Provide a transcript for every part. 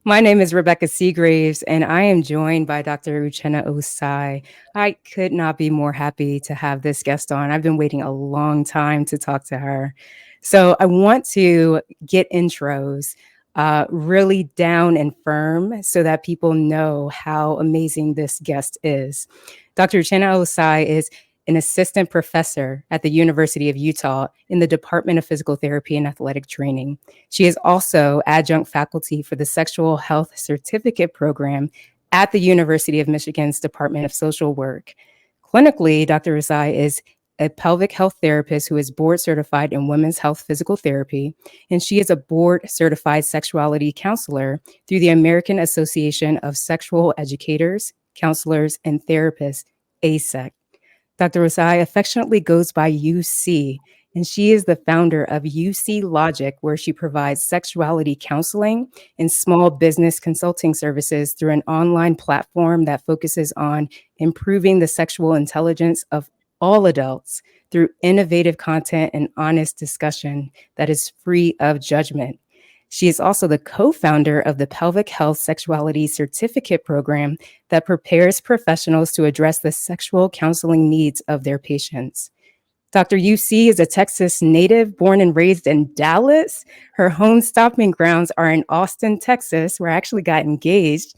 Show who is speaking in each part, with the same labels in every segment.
Speaker 1: My name is Rebecca Seagraves, and I am joined by Dr. Uchenna Ossai. I could not be more happy to have this guest on. I've been waiting a long time to talk to her. So I want to get intros really down and firm so that people know how amazing this guest is. Dr. Uchenna Ossai is an assistant professor at the University of Utah in the Department of Physical Therapy and Athletic Training. She is also adjunct faculty for the Sexual Health Certificate Program at the University of Michigan's Department of Social Work. Clinically, Dr. Ossai is a pelvic health therapist who is board certified in women's health physical therapy, and she is a board certified sexuality counselor through the American Association of Sexual Educators, Counselors, and Therapists, ASEC. Dr. Ossai affectionately goes by UC, and she is the founder of UC Logic, where she provides sexuality counseling and small business consulting services through an online platform that focuses on improving the sexual intelligence of all adults through innovative content and honest discussion that is free of judgment. She is also the co founder of the Pelvic Health Sexuality Certificate Program that prepares professionals to address the sexual counseling needs of their patients. Dr. UC is a Texas native born and raised in Dallas. Her home stomping grounds are in Austin, Texas, where I actually got engaged.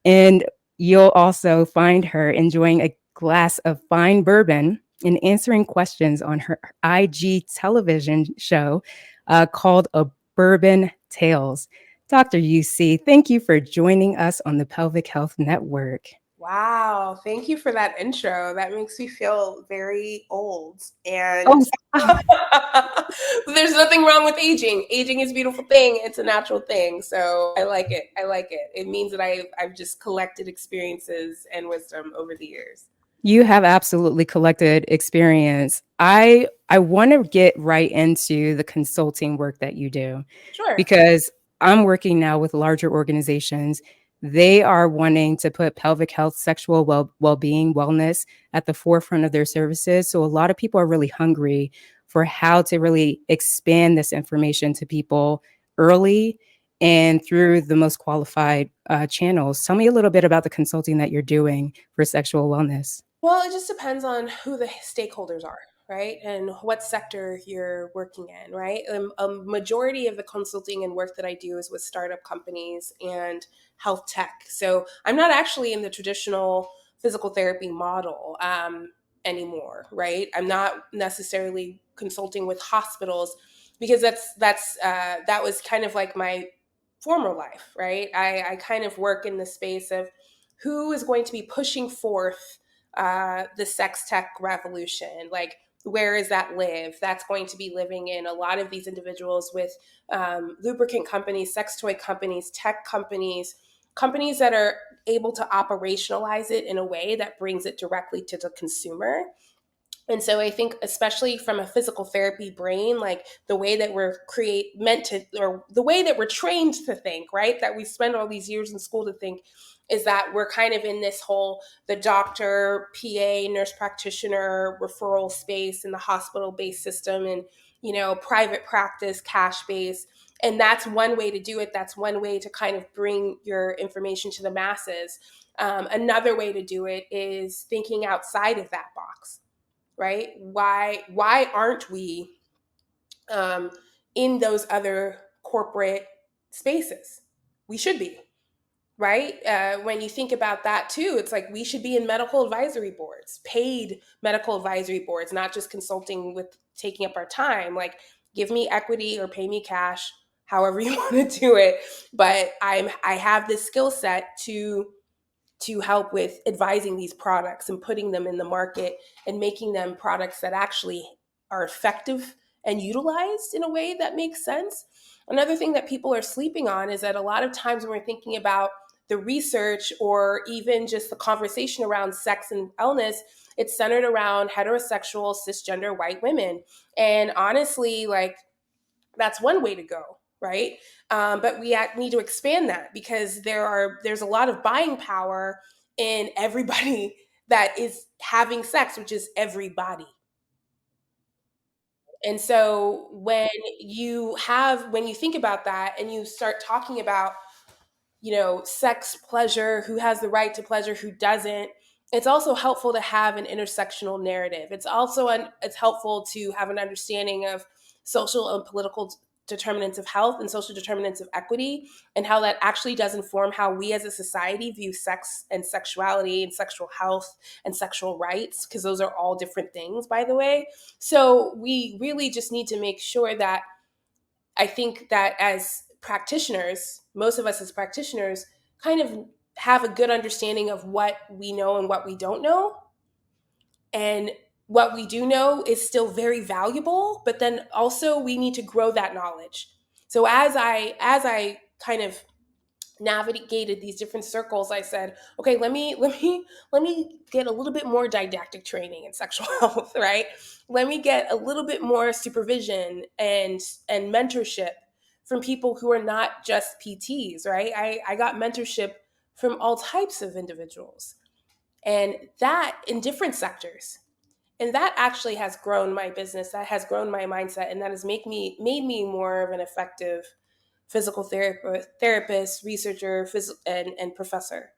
Speaker 1: And you'll also find her enjoying a glass of fine bourbon and answering questions on her IG television show called A Bourbon Tales. Dr. UC, thank you for joining us on the Pelvic Health Network.
Speaker 2: Wow, thank you for that intro. That makes me feel very old. And
Speaker 1: Oh,
Speaker 2: there's nothing wrong with aging. Aging is a beautiful thing. It's a natural thing. So I like it. I like it. It means that I've just collected experiences and wisdom over the years.
Speaker 1: you have absolutely collected experience. I want to get right into the consulting work that you do
Speaker 2: Sure.
Speaker 1: because I'm working now with larger organizations. They are wanting to put pelvic health, sexual well-being, wellness at the forefront of their services. So a lot of people are really hungry for how to really expand this information to people early and through the most qualified channels. Tell me a little bit about the consulting that you're doing for sexual wellness.
Speaker 2: Well, it just depends on who the stakeholders are, right? And what sector you're working in, right? A majority of the consulting and work that I do is with startup companies and health tech. So I'm not actually in the traditional physical therapy model anymore, right? I'm not necessarily consulting with hospitals because that was kind of like my former life, right? I kind of work in the space of who is going to be pushing forth the sex tech revolution. Like, where does that live? That's going to be living in a lot of these individuals with lubricant companies, sex toy companies, tech companies, companies that are able to operationalize it in a way that brings it directly to the consumer. And so I think, especially from a physical therapy brain, like the way that we're meant to, or the way that we're trained to think, right? That we spend all these years in school to think, is that we're kind of in this whole the doctor, PA, nurse practitioner referral space in the hospital based system, and private practice, cash based. And that's one way to do it. That's one way to kind of bring your information to the masses. Another way to do it is thinking outside of that box, right? Why aren't we um, in those other corporate spaces? We should be, right? When you think about that too, it's like we should be in medical advisory boards, paid medical advisory boards, not just consulting with taking up our time. Like, give me equity or pay me cash, however you want to do it. But I have this skill set to help with advising these products and putting them in the market and making them products that actually are effective and utilized in a way that makes sense. Another thing that people are sleeping on is that a lot of times when we're thinking about the research or even just the conversation around sex and wellness, it's centered around heterosexual, cisgender white women. And honestly, like, that's one way to go, right? But we need to expand that because there's a lot of buying power in everybody that is having sex, which is everybody. And so when you think about that and you start talking about sex pleasure, who has the right to pleasure, who doesn't. It's also helpful to have an intersectional narrative. It's helpful to have an understanding of social and political determinants of health and social determinants of equity, and how that actually does inform how we as a society view sex and sexuality and sexual health and sexual rights, because those are all different things, by the way. So we really just need to make sure that, I think that as practitioners, most of us as practitioners, kind of have a good understanding of what we know and what we don't know. And what we do know is still very valuable, but then also we need to grow that knowledge. So as I kind of navigated these different circles, I said, okay, let me get a little bit more didactic training in sexual health, right? Let me get a little bit more supervision and mentorship from people who are not just PTs, right? I got mentorship from all types of individuals, and that in different sectors. And that actually has grown my business, that has grown my mindset, and that has made me more of an effective physical therapist, researcher, and professor,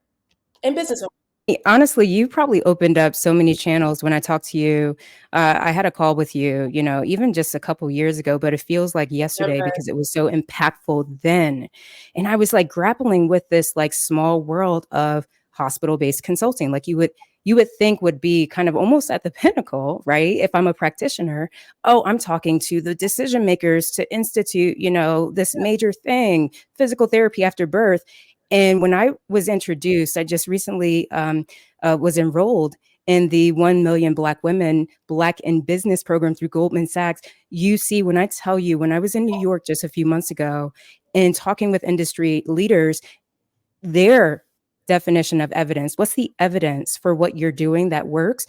Speaker 2: and business owner.
Speaker 1: Honestly, you probably opened up so many channels when I talked to you. I had a call with you, even just a couple years ago, but it feels like yesterday
Speaker 2: Remember,
Speaker 1: because it was so impactful then. And I was like grappling with this like small world of hospital-based consulting, like you would think would be kind of almost at the pinnacle, right? If I'm a practitioner, oh, I'm talking to the decision makers to institute, this major thing, physical therapy after birth. And when I was introduced, I just recently was enrolled in the 1 million Black women, Black in business program through Goldman Sachs. You see, when I tell you, when I was in New York just a few months ago and talking with industry leaders, their definition of evidence, what's the evidence for what you're doing that works,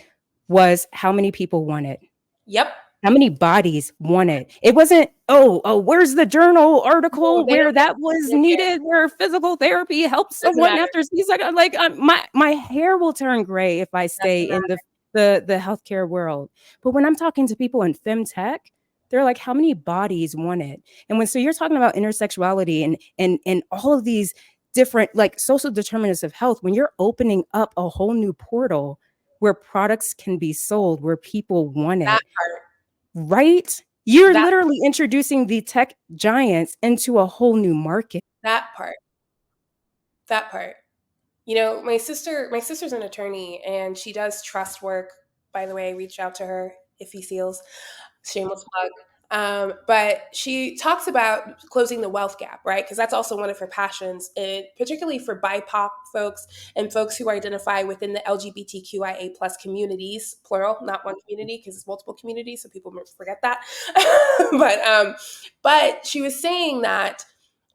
Speaker 1: was how many people want it.
Speaker 2: yep.
Speaker 1: How many bodies want it? It wasn't, oh, where's the journal
Speaker 2: No,
Speaker 1: article
Speaker 2: they
Speaker 1: where
Speaker 2: don't.
Speaker 1: that was
Speaker 2: They don't care.
Speaker 1: needed, where physical therapy helps
Speaker 2: Doesn't
Speaker 1: someone
Speaker 2: matter.
Speaker 1: after C-section? Like my hair will turn gray if I stay
Speaker 2: Doesn't
Speaker 1: in
Speaker 2: matter.
Speaker 1: the healthcare world. But when I'm talking to people in femtech, they're like, how many bodies want it? And so you're talking about intersexuality and all of these different like social determinants of health, when you're opening up a whole new portal where products can be sold, where people want
Speaker 2: That
Speaker 1: it,
Speaker 2: part.
Speaker 1: right? You're
Speaker 2: That
Speaker 1: literally introducing the tech giants into a whole new market.
Speaker 2: that part. That part. My sister's an attorney, and she does trust work. By the way, reach out to her if he feels. Shameless plug. But she talks about closing the wealth gap, right? Because that's also one of her passions, particularly for BIPOC folks and folks who identify within the LGBTQIA plus communities, plural, not one community, because it's multiple communities, so people might forget that. But she was saying that,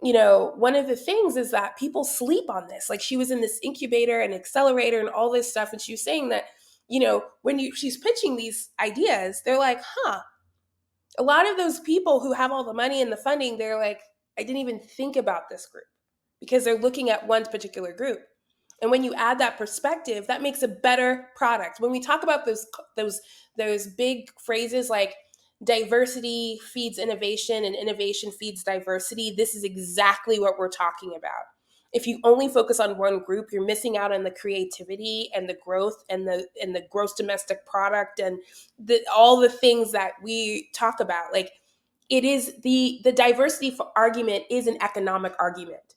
Speaker 2: one of the things is that people sleep on this. Like, she was in this incubator and accelerator and all this stuff, and she was saying that, when she's pitching these ideas, they're like, huh, a lot of those people who have all the money and the funding, they're like, I didn't even think about this group, because they're looking at one particular group. And when you add that perspective, that makes a better product. When we talk about those big phrases like diversity feeds innovation and innovation feeds diversity, this is exactly what we're talking about. If you only focus on one group, you're missing out on the creativity and the growth and the gross domestic product and all the things that we talk about. Like, it is the diversity argument is an economic argument.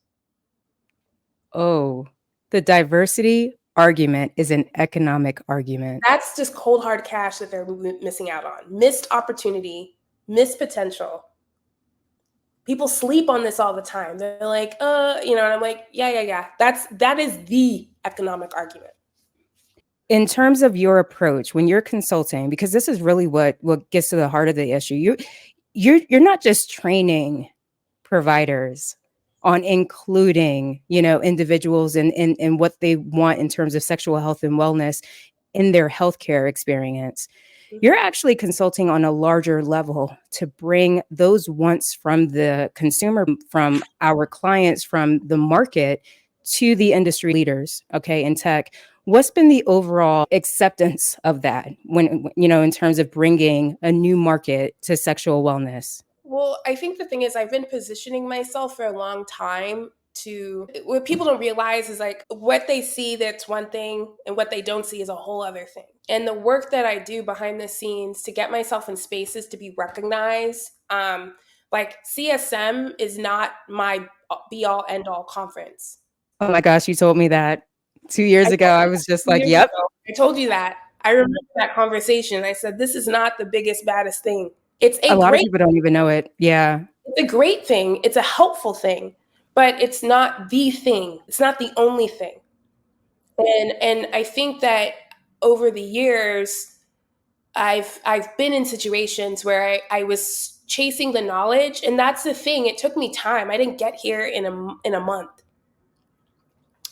Speaker 1: Oh, the diversity argument is an economic argument.
Speaker 2: That's just cold hard cash that they're missing out on. Missed opportunity, missed potential. People sleep on this all the time. They're like, and I'm like, yeah. That is the economic argument.
Speaker 1: In terms of your approach when you're consulting, because this is really what gets to the heart of the issue, you're not just training providers on including, individuals and what they want in terms of sexual health and wellness in their healthcare experience. You're
Speaker 2: Mhm.
Speaker 1: actually consulting on a larger level to bring those wants from the consumer, from our clients, from the market to the industry leaders, okay, in tech. What's been the overall acceptance of that when, in terms of bringing a new market to sexual wellness?
Speaker 2: Well, I think the thing is, I've been positioning myself for a long time to what people don't realize is like what they see that's one thing and what they don't see is a whole other thing. And the work that I do behind the scenes to get myself in spaces to be recognized, like CSM is not my be all end all conference.
Speaker 1: Oh my gosh, you told me that 2 years
Speaker 2: I
Speaker 1: ago.
Speaker 2: told
Speaker 1: I
Speaker 2: you
Speaker 1: was just
Speaker 2: that
Speaker 1: like,
Speaker 2: years
Speaker 1: "Yep."
Speaker 2: ago. I told you that. I remember that conversation. I said, this is not the biggest, baddest thing. It's
Speaker 1: A
Speaker 2: a
Speaker 1: lot of
Speaker 2: great
Speaker 1: people don't even know it. Yeah.
Speaker 2: it's a great thing. It's a helpful thing, but it's not the thing. It's not the only thing. And I think that over the years, I've been in situations where I was chasing the knowledge, and that's the thing. It took me time. I didn't get here in a month.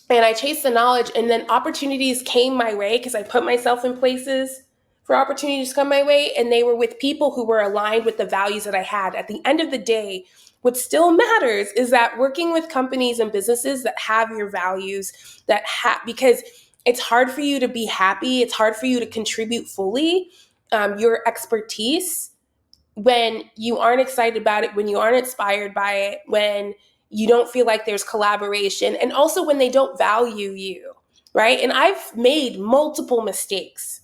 Speaker 2: And I chased the knowledge, and then opportunities came my way because I put myself in places for opportunities to come my way, and they were with people who were aligned with the values that I had. At the end of the day, what still matters is that working with companies and businesses that have your values, that have, because it's hard for you to be happy, it's hard for you to contribute fully your expertise when you aren't excited about it, when you aren't inspired by it, when you don't feel like there's collaboration, and also when they don't value you, right? And I've made multiple mistakes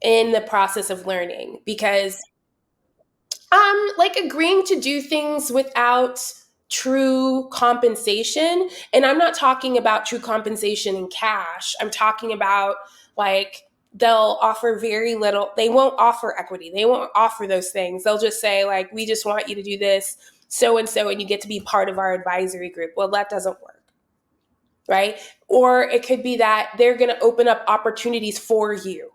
Speaker 2: in the process of learning because like agreeing to do things without true compensation. And I'm not talking about true compensation in cash. I'm talking about like they'll offer very little. They won't offer equity. They won't offer those things. They'll just say like, we just want you to do this so and so, and you get to be part of our advisory group. Well, that doesn't work, right? Or it could be that they're going to open up opportunities for you,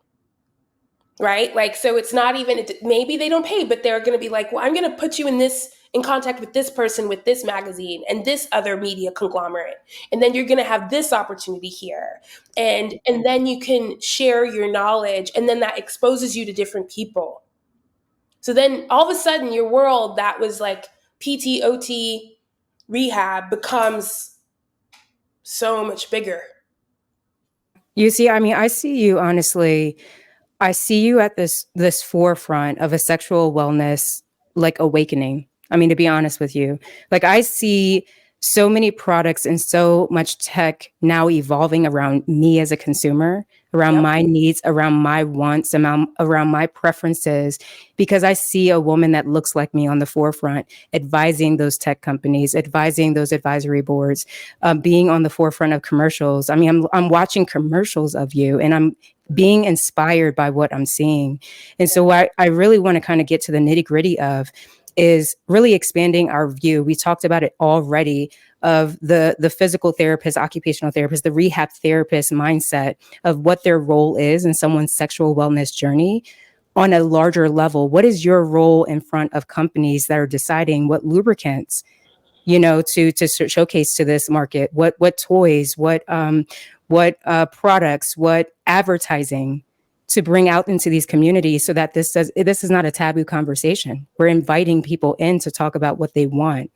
Speaker 2: right? Like, so it's not even, maybe they don't pay, but they're going to be like, well, I'm going to put you in contact with this person, with this magazine and this other media conglomerate. And then you're going to have this opportunity here. And then you can share your knowledge, and then that exposes you to different people. So then all of a sudden your world that was like PTOT rehab becomes so much bigger.
Speaker 1: You see, I mean, I see you honestly I see you at this forefront of a sexual wellness like awakening. I mean, to be honest with you, like I see so many products and so much tech now evolving around me as a consumer, around
Speaker 2: Yep.
Speaker 1: my needs, around my wants, around my preferences, because I see a woman that looks like me on the forefront, advising those tech companies, advising those advisory boards, being on the forefront of commercials. I mean, I'm watching commercials of you, and I'm being inspired by what I'm seeing. And so what I really want to kind of get to the nitty gritty of is really expanding our view. We talked about it already of the physical therapist, occupational therapist, the rehab therapist mindset of what their role is in someone's sexual wellness journey on a larger level. What is your role in front of companies that are deciding what lubricants, to showcase to this market, what toys, what products, what advertising to bring out into these communities, so that this is not a taboo conversation. We're inviting people in to talk about what they want.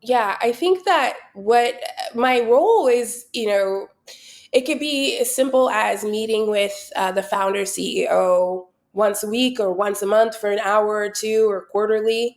Speaker 2: Yeah, I think that what my role is, it could be as simple as meeting with the founder CEO once a week or once a month for an hour or two or quarterly.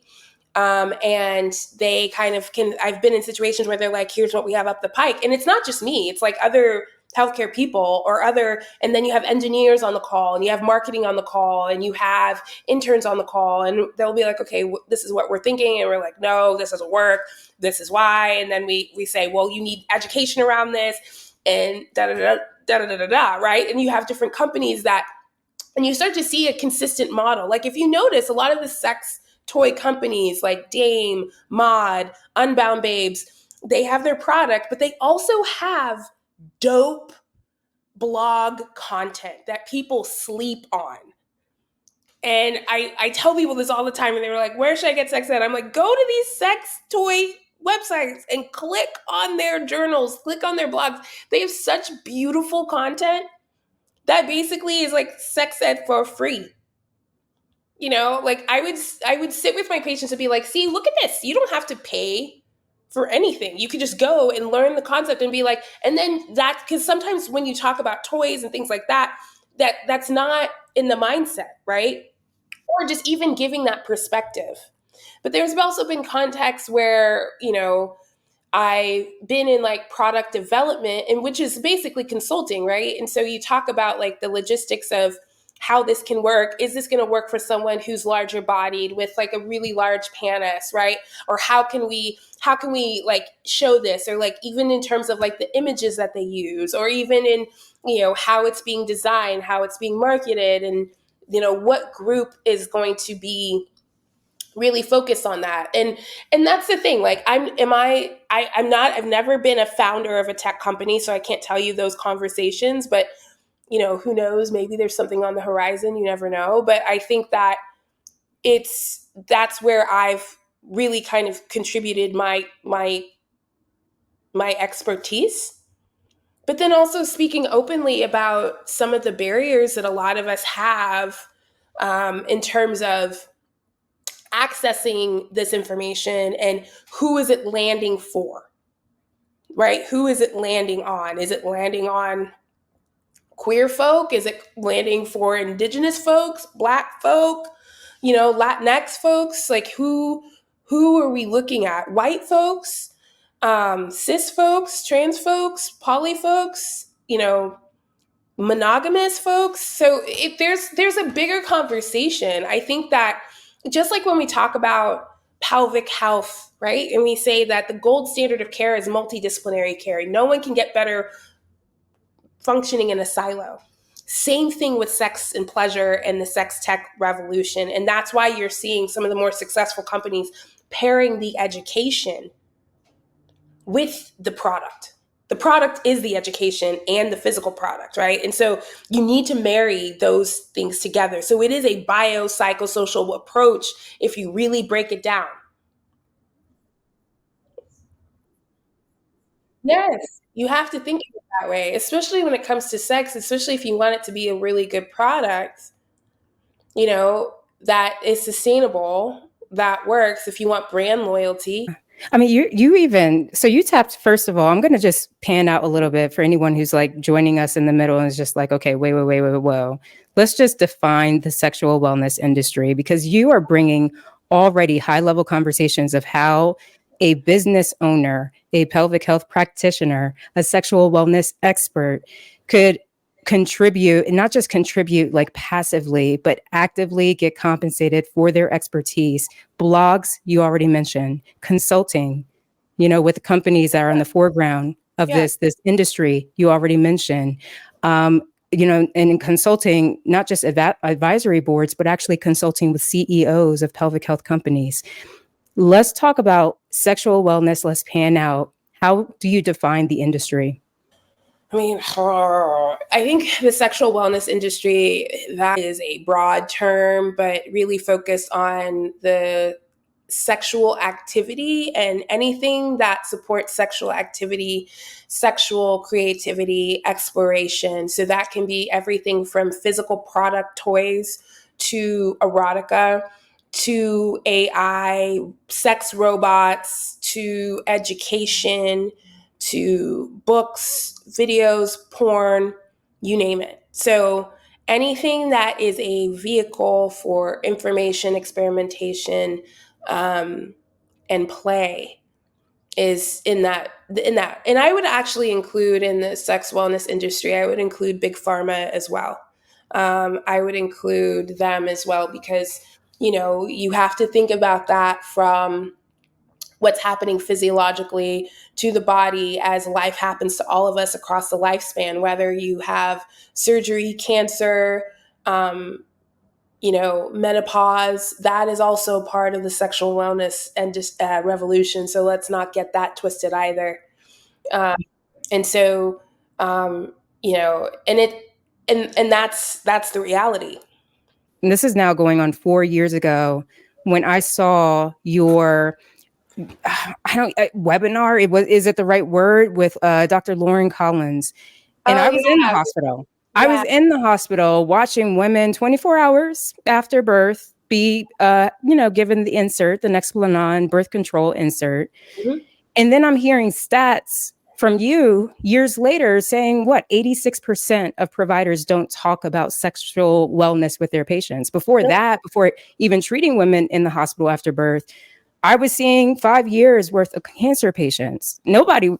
Speaker 2: And they kind of can, I've been in situations where they're like, here's what we have up the pike. And it's not just me, it's like other healthcare people or other, and then you have engineers on the call, and you have marketing on the call, and you have interns on the call, and they'll be like, okay, this is what we're thinking. And we're like, no, this doesn't work. This is why. And then we say, well, you need education around this and da da da da da da da, right? And you have different companies that, and you start to see a consistent model. Like if you notice, a lot of the sex toy companies like Dame, Mod, Unbound Babes, they have their product, but they also have dope blog content that people sleep on. And I tell people this all the time, and they were like, where should I get sex ed? I'm like, go to these sex toy websites and click on their journals, click on their blogs. They have such beautiful content that basically is like sex ed for free. Like I would sit with my patients and be like, see, look at this. You don't have to pay for anything. You could just go and learn the concept and be like, and then that, because sometimes when you talk about toys and things like that, that's not in the mindset, right? Or just even giving that perspective. But there's also been contexts where, I've been in like product development, and which is basically consulting, right? And so you talk about like the logistics of how this can work. Is this going to work for someone who's larger bodied with like a really large pannus, right? Or how can we like show this, or like even in terms of like the images that they use, or even in, how it's being designed, how it's being marketed, and what group is going to be really focused on that. And that's the thing, like I'm not, I've never been a founder of a tech company, so I can't tell you those conversations, but who knows, maybe there's something on the horizon, you never know. But I think that that's where I've really kind of contributed my expertise, but then also speaking openly about some of the barriers that a lot of us have, in terms of accessing this information, and who is it landing for, right? Who is it landing on? Is it landing on queer folk? Is it landing for indigenous folks, black folk, Latinx folks? Like who are we looking at? White folks, cis folks, trans folks, poly folks, monogamous folks. So there's a bigger conversation. I think that just like when we talk about pelvic health, right? And we say that the gold standard of care is multidisciplinary care. No one can get better functioning in a silo. Same thing with sex and pleasure and the sex tech revolution. And that's why you're seeing some of the more successful companies pairing the education with the product. The product is the education and the physical product, right? And so you need to marry those things together. So it is a biopsychosocial approach if you really break it down. Yes, you have to think of it that way, especially when it comes to sex, especially if you want it to be a really good product, that is sustainable, that works if you want brand loyalty.
Speaker 1: I mean, you even so you tapped first of all. I'm going to just pan out a little bit for anyone who's like joining us in the middle and is just like, okay, wait, whoa. Let's just define the sexual wellness industry, because you are bringing already high level conversations of how a business owner, a pelvic health practitioner, a sexual wellness expert could contribute, and not just contribute like passively, but actively get compensated for their expertise. Blogs, you already mentioned, consulting, with companies that are in the foreground of
Speaker 2: Yeah.
Speaker 1: this industry, you already mentioned. And in consulting, not just advisory boards, but actually consulting with CEOs of pelvic health companies. Let's talk about sexual wellness. Let's pan out. How do you define the industry?
Speaker 2: I mean, I think the sexual wellness industry, that is a broad term, but really focused on the sexual activity and anything that supports sexual activity, sexual creativity, exploration. So that can be everything from physical product toys to erotica to AI, sex robots to education to books, videos, porn, you name it. So anything that is a vehicle for information, experimentation, um, and play is in that. And I would actually include in the sex wellness industry, I would include big pharma as well. I would include them as well, because you have to think about that from what's happening physiologically to the body as life happens to all of us across the lifespan, whether you have surgery, cancer, um, menopause. That is also part of the sexual wellness and just revolution. So let's not get that twisted either. Um, and so, and that's the reality.
Speaker 1: And this is now going on 4 years ago when I saw your I don't webinar. Is it the right word, with Dr. Lauren Collins? And
Speaker 2: Oh
Speaker 1: I was in the
Speaker 2: yeah,
Speaker 1: hospital. I
Speaker 2: yeah.
Speaker 1: was in the hospital watching women 24 hours after birth be, given the insert, the Nexplanon birth control insert.
Speaker 2: Mhm.
Speaker 1: And then I'm hearing stats from you years later saying, what, 86% of providers don't talk about sexual wellness with their patients. Before that, before even treating women in the hospital after birth, I was seeing 5 years worth of cancer patients. Nobody,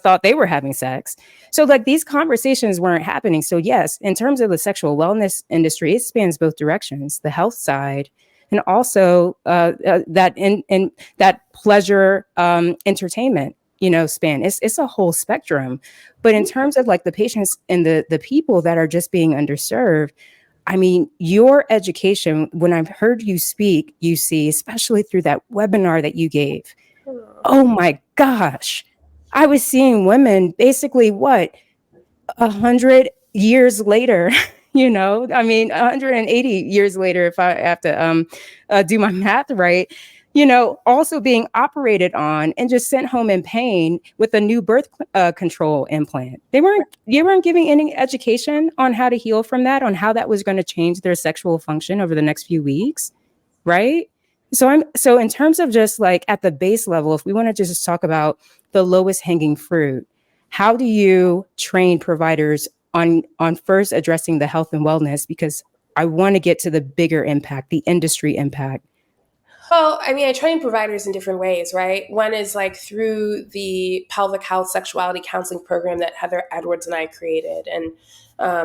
Speaker 1: thought they were having sex. So like these conversations weren't happening. So yes, in terms of the sexual wellness industry, it spans both directions, the health side and also that in that pleasure entertainment, span. It's a whole spectrum. But in terms of like the patients and the people that are just being underserved, I mean, your education, when I've heard you speak, you see, especially through that webinar that you gave, oh my gosh, I was seeing women basically what, 100 years later, I mean, 180 years later, if I have to do my math right, also being operated on and just sent home in pain with a new birth control implant. They weren't giving any education on how to heal from that, on how that was going to change their sexual function over the next few weeks, right? So in terms of just like at the base level, if we want to just talk about the lowest hanging fruit, how do you train providers on first addressing the health and wellness? Because I want to get to the bigger impact, the industry impact.
Speaker 2: Well, I mean, I train providers in different ways, right? One is like through the pelvic health sexuality counseling program that Heather Edwards and I created. And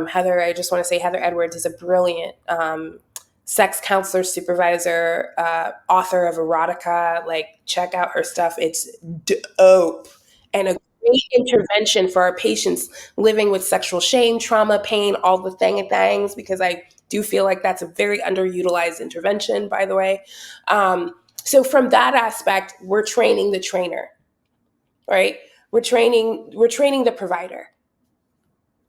Speaker 2: Heather, I just want to say Heather Edwards is a brilliant sex counselor, supervisor, author of erotica. Like, check out her stuff. It's dope. And a great intervention for our patients living with sexual shame, trauma, pain, all the things, because I do feel like that's a very underutilized intervention, by the way. So from that aspect, we're training the trainer, right? We're training the provider,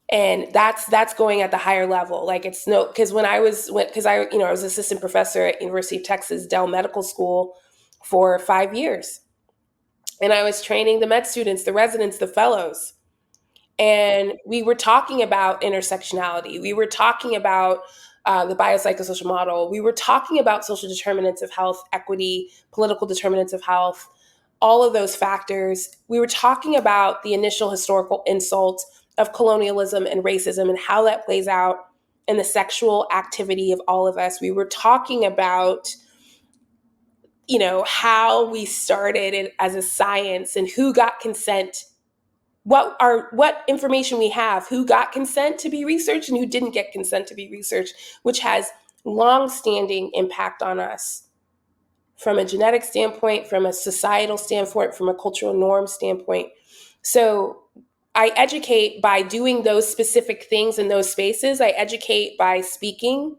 Speaker 2: and that's going at the higher level. Like, it's no, because I was assistant professor at University of Texas Dell Medical School for 5 years, and I was training the med students, the residents, the fellows, and we were talking about intersectionality. We were talking about the biopsychosocial model. We were talking about social determinants of health, equity, political determinants of health, all of those factors. We were talking about the initial historical insult of colonialism and racism and how that plays out in the sexual activity of all of us. We were talking about how we started it as a science and who got consent, what information we have, who got consent to be researched and who didn't get consent to be researched, which has long-standing impact on us from a genetic standpoint, from a societal standpoint, from a cultural norm standpoint. So I educate by doing those specific things in those spaces. I educate by speaking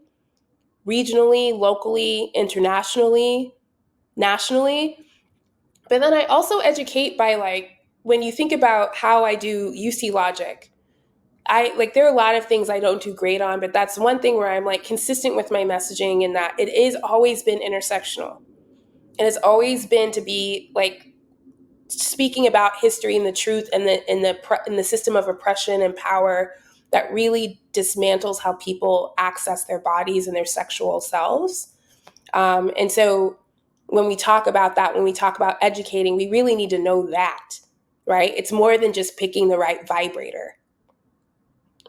Speaker 2: regionally, locally, internationally, nationally. But then I also educate by, like, when you think about how I do UC Logic, there are a lot of things I don't do great on, but that's one thing where I'm like consistent with my messaging, in that it is always been intersectional. And it's always been to be like speaking about history and the truth and the system of oppression and power that really dismantles how people access their bodies and their sexual selves. And so when we talk about that, when we talk about educating, we really need to know that, right? It's more than just picking the right vibrator,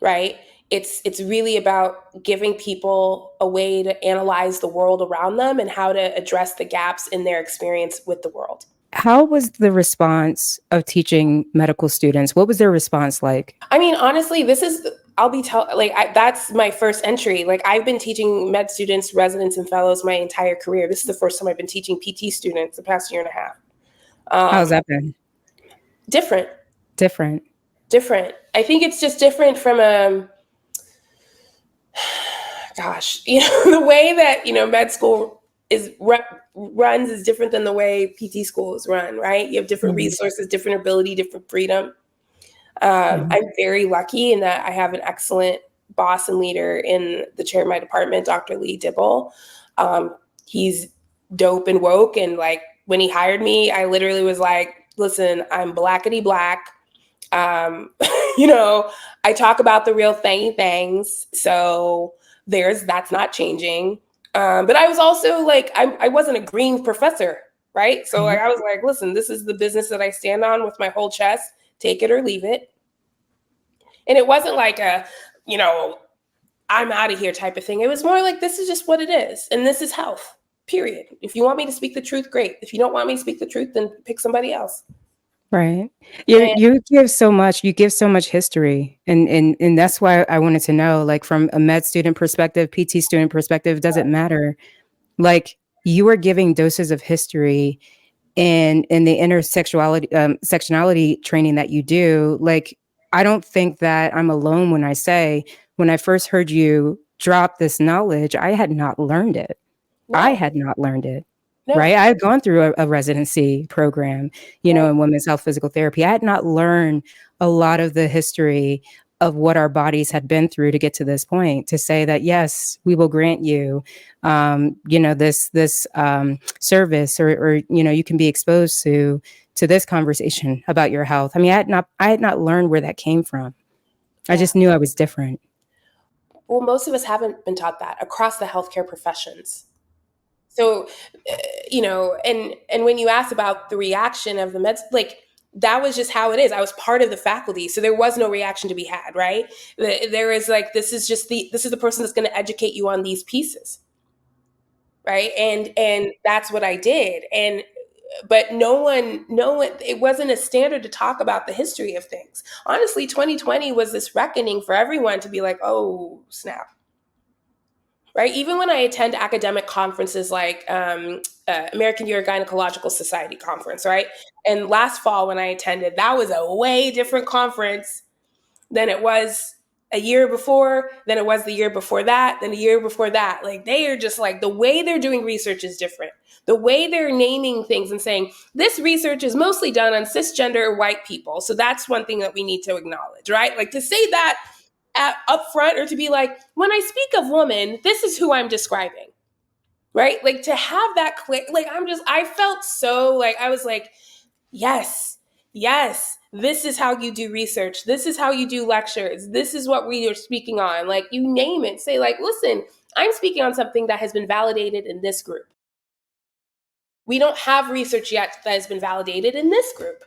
Speaker 2: right? It's really about giving people a way to analyze the world around them and how to address the gaps in their experience with the world.
Speaker 1: How was the response of teaching medical students? What was their response like?
Speaker 2: I mean, honestly, that's my first entry. Like, I've been teaching med students, residents, and fellows my entire career. This is the first time I've been teaching PT students the past year and a half.
Speaker 1: How's that been?
Speaker 2: Different.
Speaker 1: Different.
Speaker 2: I think it's just different from the way that med school runs is different than the way PT school is run, right? You have different resources, different ability, different freedom. I'm very lucky in that I have an excellent boss and leader in the chair of my department, Dr. Lee Dibble. He's dope and woke. And like, when he hired me, I literally was like, listen, I'm blackety black. I talk about the real things. So that's not changing. But I was also like, I wasn't a green professor, right? So like, I was like, listen, this is the business that I stand on with my whole chest, take it or leave it. And it wasn't like I'm out of here type of thing. It was more like, this is just what it is. And this is health. Period. If you want me to speak the truth, great. If you don't want me to speak the truth, then pick somebody else.
Speaker 1: Right.
Speaker 2: And
Speaker 1: You give so much. You give so much history, and that's why I wanted to know, like, from a med student perspective, PT student perspective, does it matter? Like, you are giving doses of history and in the intersexuality sectionality training that you do. Like, I don't think that I'm alone when I say, when I first heard you drop this knowledge, I had not learned it. I
Speaker 2: no,
Speaker 1: had not learned it,
Speaker 2: no,
Speaker 1: right? I had gone through a residency program,
Speaker 2: right,
Speaker 1: in women's health physical therapy. I had not learned a lot of the history of what our bodies had been through to get to this point, to say that, yes, we will grant you, this service, or you can be exposed to this conversation about your health. I mean, I had not learned where that came from. I
Speaker 2: yeah.
Speaker 1: just knew I was different.
Speaker 2: Well, most of us haven't been taught that across the healthcare professions. So, and when you ask about the reaction of the meds, like that was just how it is. I was part of the faculty, so there was no reaction to be had, right? There is like, this is the person that's going to educate you on these pieces, right? And that's what I did. And but no one, it wasn't a standard to talk about the history of things. Honestly, 2020 was this reckoning for everyone to be like, oh snap, right? Even when I attend academic conferences like American Urogynecological Society conference, right? And last fall when I attended, that was a way different conference than it was a year before, than it was the year before that, than the year before that. Like, they are just like, the way they're doing research is different. The way they're naming things and saying, this research is mostly done on cisgender white people. So that's one thing that we need to acknowledge, right? Like, to say that up front, or to be like, when I speak of woman, this is who I'm describing, right? Like, to have that click, like, I felt so like, I was like, yes, yes, this is how you do research. This is how you do lectures. This is what we are speaking on. Like, you name it. Say, like, listen, I'm speaking on something that has been validated in this group. We don't have research yet that has been validated in this group.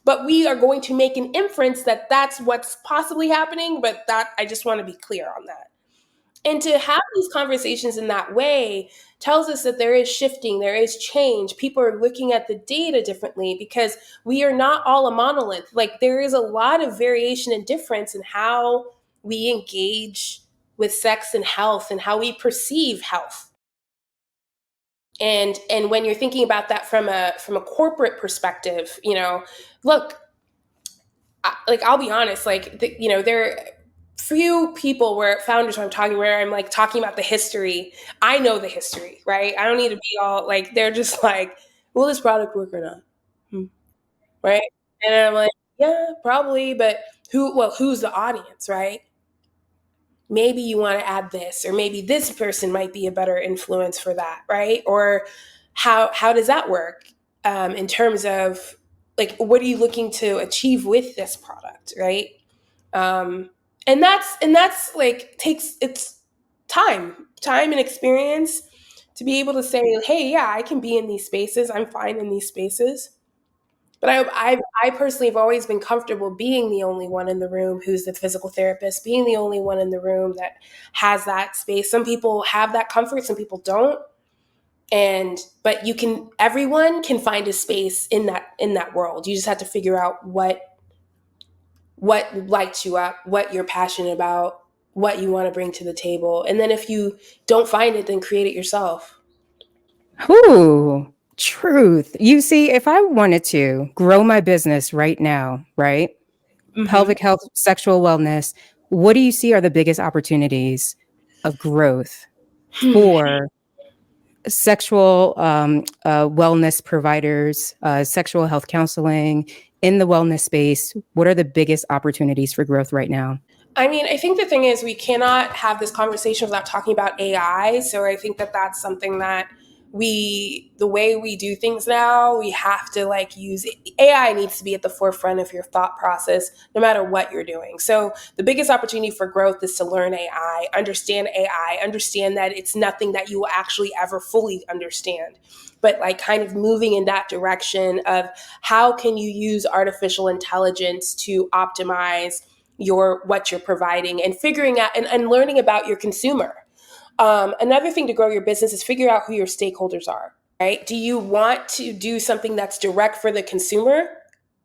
Speaker 2: But we are going to make an inference that that's what's possibly happening. But that, I just want to be clear on that. And to have these conversations in that way tells us that there is shifting, there is change. People are looking at the data differently because we are not all a monolith. Like, there is a lot of variation and difference in how we engage with sex and health and how we perceive health. And when you're thinking about that from a corporate perspective, look, like, I'll be honest, like, there few people where founders where I'm like talking about the history. I know the history, right? I don't need to be all like, they're just like, will this product work or not? Hmm. Right? And I'm like, yeah, probably, but who's the audience, right? Maybe you want to add this, or maybe this person might be a better influence for that, right? Or how does that work, in terms of, like, what are you looking to achieve with this product, right? um, and that's like, takes it's time and experience to be able to say, hey, yeah, I can be in these spaces, I'm fine in these spaces. But I personally have always been comfortable being the only one in the room who's the physical therapist, being the only one in the room that has that space. Some people have that comfort, some people don't. And but everyone can find a space in that world. You just have to figure out what lights you up, what you're passionate about, what you want to bring to the table. And then if you don't find it, then create it yourself.
Speaker 1: Ooh, truth. You see, if I wanted to grow my business right now, right?
Speaker 2: Hmm.
Speaker 1: Pelvic health, sexual wellness, what do you see are the biggest opportunities of growth for sexual wellness providers, sexual health counseling in the wellness space? What are the biggest opportunities for growth right now?
Speaker 2: I mean, I think the thing is, we cannot have this conversation without talking about AI. So I think that that's something that the way we do things now, we have to like use AI. Needs to be at the forefront of your thought process, no matter what you're doing. So the biggest opportunity for growth is to learn AI, understand that it's nothing that you will actually ever fully understand, but like kind of moving in that direction of how can you use artificial intelligence to optimize what you're providing, and figuring out and learning about your consumer. Another thing to grow your business is figure out who your stakeholders are, right? Do you want to do something that's direct for the consumer,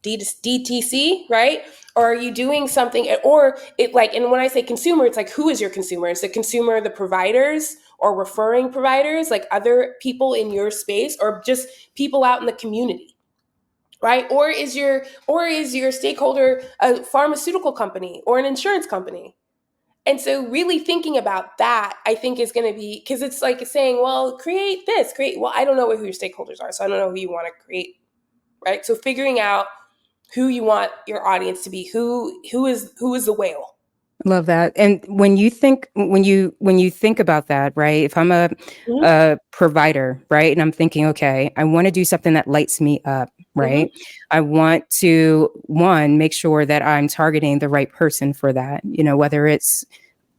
Speaker 2: DTC, right? Or are you doing something, or it like, and when I say consumer, it's like, who is your consumer? Is the consumer the providers or referring providers, like other people in your space, or just people out in the community? Right? Or is your stakeholder a pharmaceutical company or an insurance company? And so really thinking about that, I think is going to be, because it's like saying, well, well, I don't know who your stakeholders are, so I don't know who you want to create, right? So figuring out who you want your audience to be, who is the whale.
Speaker 1: Love that. And when you think about that, right? If I'm a
Speaker 2: Mm-hmm.
Speaker 1: a provider, right? And I'm thinking, okay, I want to do something that lights me up,
Speaker 2: Mm-hmm.
Speaker 1: right? I want to make sure that I'm targeting the right person for that. Whether it's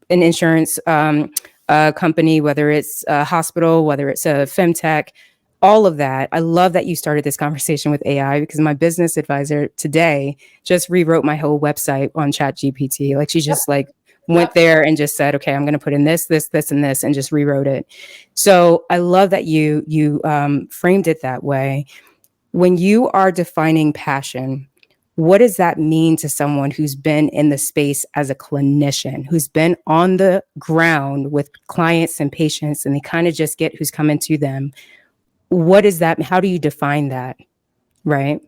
Speaker 1: an insurance company, whether it's a hospital, whether it's a femtech, all of that. I love that you started this conversation with AI, because my business advisor today just rewrote my whole website on ChatGPT. Like, she
Speaker 2: Yep.
Speaker 1: just like went
Speaker 2: Yep.
Speaker 1: there and just said, okay, I'm going to put in this, this, this, and this, and just rewrote it. So I love that you framed it that way. When you are defining passion, what does that mean to someone who's been in the space as a clinician, who's been on the ground with clients and patients, and they kind of just get who's coming to them? What is that? How do you define that? Right?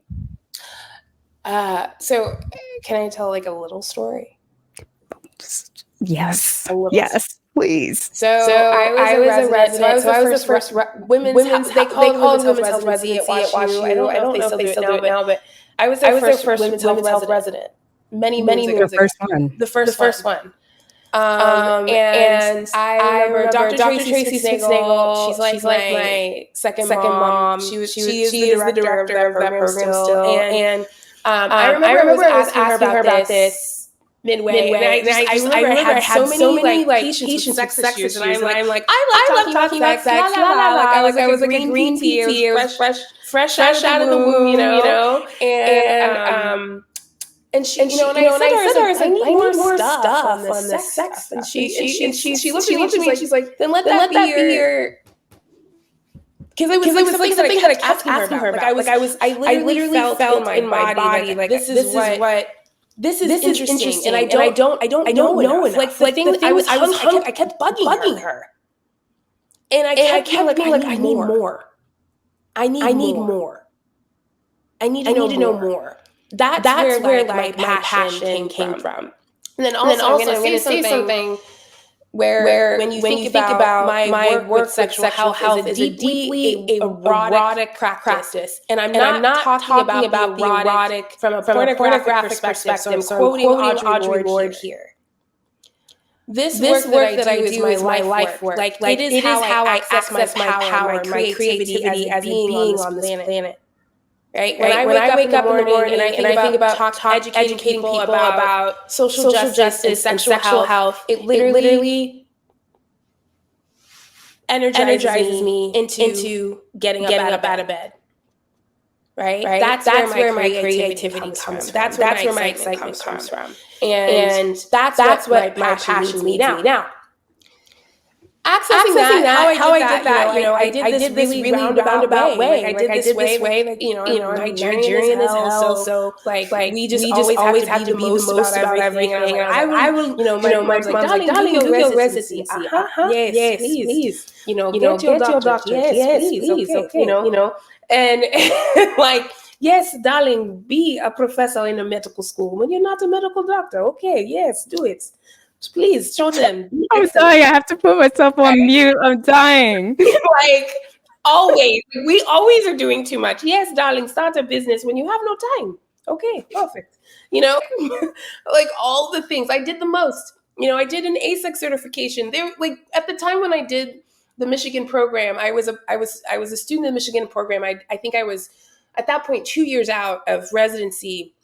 Speaker 2: So can I tell like a little story?
Speaker 1: Yes.
Speaker 2: A little.
Speaker 1: Yes, please.
Speaker 2: So
Speaker 3: So
Speaker 2: I
Speaker 3: I
Speaker 2: was
Speaker 3: was
Speaker 2: a
Speaker 3: a
Speaker 2: resident.
Speaker 3: resident.
Speaker 2: So I was the first they called women's health residency at WashU. I don't know if they still do it now, but I was their first women's health resident many
Speaker 1: Your
Speaker 2: moons ago.
Speaker 1: first one.
Speaker 2: The first one.
Speaker 3: And
Speaker 2: I remember Dr. Tracy
Speaker 3: Spitznagel,
Speaker 2: She's like my second mom. She is the director of that program still. And I remember I was asking her about this midway. And I remember I had so many like patients with sex issues, and I'm like, I love talking about sex, la la la. Like I was like a green PT. It was fresh out of the womb, and she, and I said to her, I was like, I need more stuff on this sex stuff. And she looked at me and she's like, then let that be your. Because it was something that I kept asking her about. I literally felt in my body like this is interesting, and I don't know enough. Like the thing I kept bugging her, and I kept being like, I need more. I need more. I need to know more. That's where my passion came from. And then also I'm going to say something where when you think about my work with sexual health is a deeply erotic practice. And I'm not talking about the erotic from a pornographic perspective. So I'm quoting Audre Lorde here. This work that I do is my life work. Like it is how I access my power, my creativity as a being on this planet. Right? When I wake up in the morning and I think about educating people about social justice and sexual health, it literally energizes me into getting up out of bed. Right? That's where my creativity comes from. That's where my excitement comes from. And that's what my passion leads me. Now, accessing that, how I did that, I did this really roundabout way. Like, I did this way, like, Nigerian as hell. So like we just always have to be the most about everything. And I will, my mom's like, darling, do your residency. Yes, please. Get your doctorate. Yes, please. Okay. And like, yes, darling, be a professor in a medical school when you're not a medical doctor. Okay, yes, do it. Please show them.
Speaker 1: I'm sorry, I have to put myself on mute. I'm dying.
Speaker 2: Like, always. We always are doing too much. Yes, darling, start a business when you have no time. Okay, perfect. Like all the things. I did the most. I did an ASEC certification. There, like at the time when I did the Michigan program, I was a student in the Michigan program. I think I was at that point 2 years out of residency.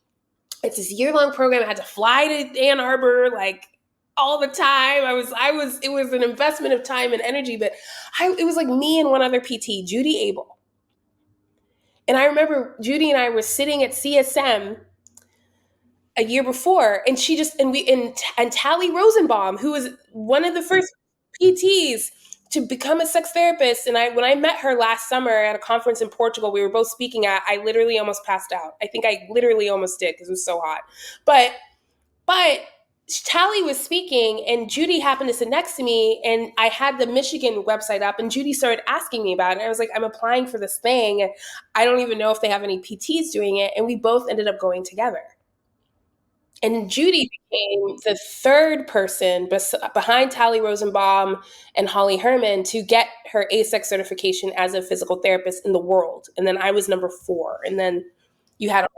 Speaker 2: It's this year-long program. I had to fly to Ann Arbor, like all the time. It was an investment of time and energy, but it was like me and one other PT, Judy Abel. And I remember Judy and I were sitting at CSM a year before, and she just, and Tally Rosenbaum, who was one of the first PTs to become a sex therapist. And when I met her last summer at a conference in Portugal, we were both speaking at, I literally almost passed out. I think I literally almost did because it was so hot. But Tally was speaking, and Judy happened to sit next to me, and I had the Michigan website up, and Judy started asking me about it. And I was like, I'm applying for this thing. I don't even know if they have any PTs doing it. And we both ended up going together. And Judy became the third person behind Tally Rosenbaum and Holly Herman to get her ASEC certification as a physical therapist in the world. And then I was number 4. And then you had at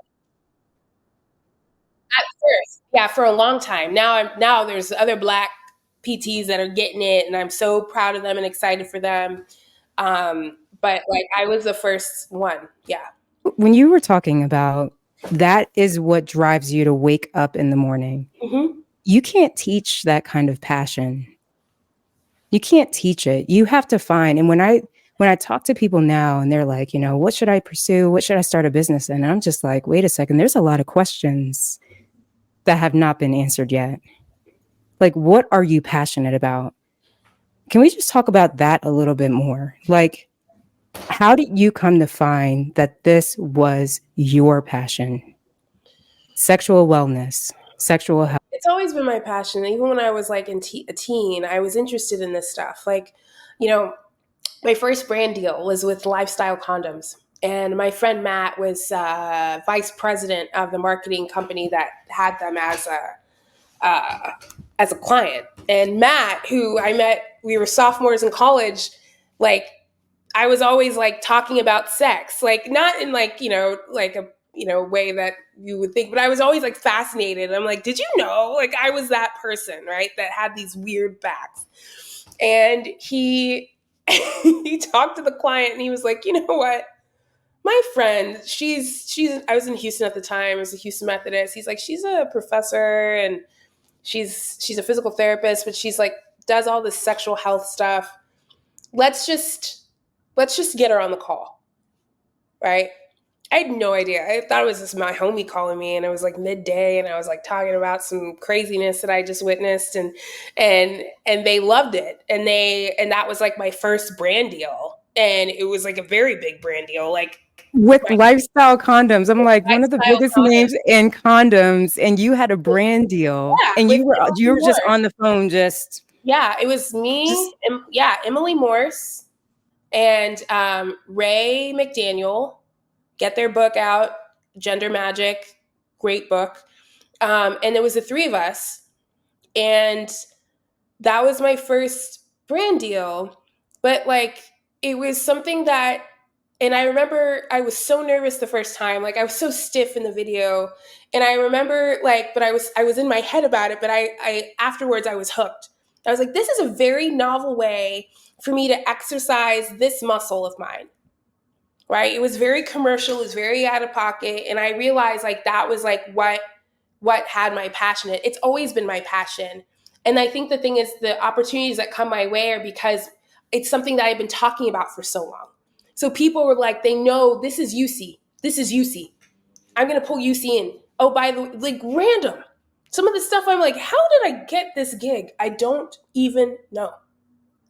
Speaker 2: first, yeah, for a long time. Now there's other Black PTs that are getting it, and I'm so proud of them and excited for them. But like I was the first one. Yeah.
Speaker 1: When you were talking about that is what drives you to wake up in the morning.
Speaker 2: Mm-hmm.
Speaker 1: You can't teach that kind of passion. You can't teach it. You have to find. And when I talk to people now and they're like, what should I pursue? What should I start a business in? And I'm just like, wait a second. There's a lot of questions that have not been answered yet. Like, what are you passionate about? Can we just talk about that a little bit more? Like, how did you come to find that this was your passion? Sexual wellness, sexual health.
Speaker 2: It's always been my passion. Even when I was like a teen, I was interested in this stuff. Like, you know, my first brand deal was with Lifestyle Condoms. And my friend Matt was vice president of the marketing company that had them as a client. And Matt, who I met, we were sophomores in college, like I was always like talking about sex, like not in like, like a, way that you would think, but I was always like fascinated. I'm like, did you know? Like I was that person, right? That had these weird facts. And he he talked to the client and he was like, you know what? My friend, she's I was in Houston at the time, I was a Houston Methodist. He's like, she's a professor and she's a physical therapist, but she's like does all this sexual health stuff. Let's just get her on the call. Right? I had no idea. I thought it was just my homie calling me, and it was like midday, and I was like talking about some craziness that I just witnessed, and they loved it, and that was like my first brand deal, and it was like a very big brand deal, like
Speaker 1: With Lifestyle Condoms. I'm like one of the
Speaker 2: lifestyle
Speaker 1: biggest
Speaker 2: condoms.
Speaker 1: names in condoms, and you had a brand deal,
Speaker 2: Yeah,
Speaker 1: and
Speaker 2: with
Speaker 1: you
Speaker 2: Emily
Speaker 1: were just
Speaker 2: Morse.
Speaker 1: on the phone, just
Speaker 2: Yeah, it was me.
Speaker 1: just
Speaker 2: Yeah, Emily Morse and Ray McDaniel. Get their book out, Gender Magic, great book. And it was the 3 of us, and that was my first brand deal. But like it was something that, and I remember I was so nervous the first time, like I was so stiff in the video, and I remember like, but I was in my head about it, but I afterwards I was hooked. I was like, this is a very novel way for me to exercise this muscle of mine, right? It was very commercial, it was very out of pocket, and I realized like that was like what had my passion. It's always been my passion. And I think the thing is the opportunities that come my way are because it's something that I've been talking about for so long. So people were like, they know this is UC. This is UC. I'm going to pull UC in. Oh, by the way, like random. Some of the stuff I'm like, how did I get this gig? I don't even know.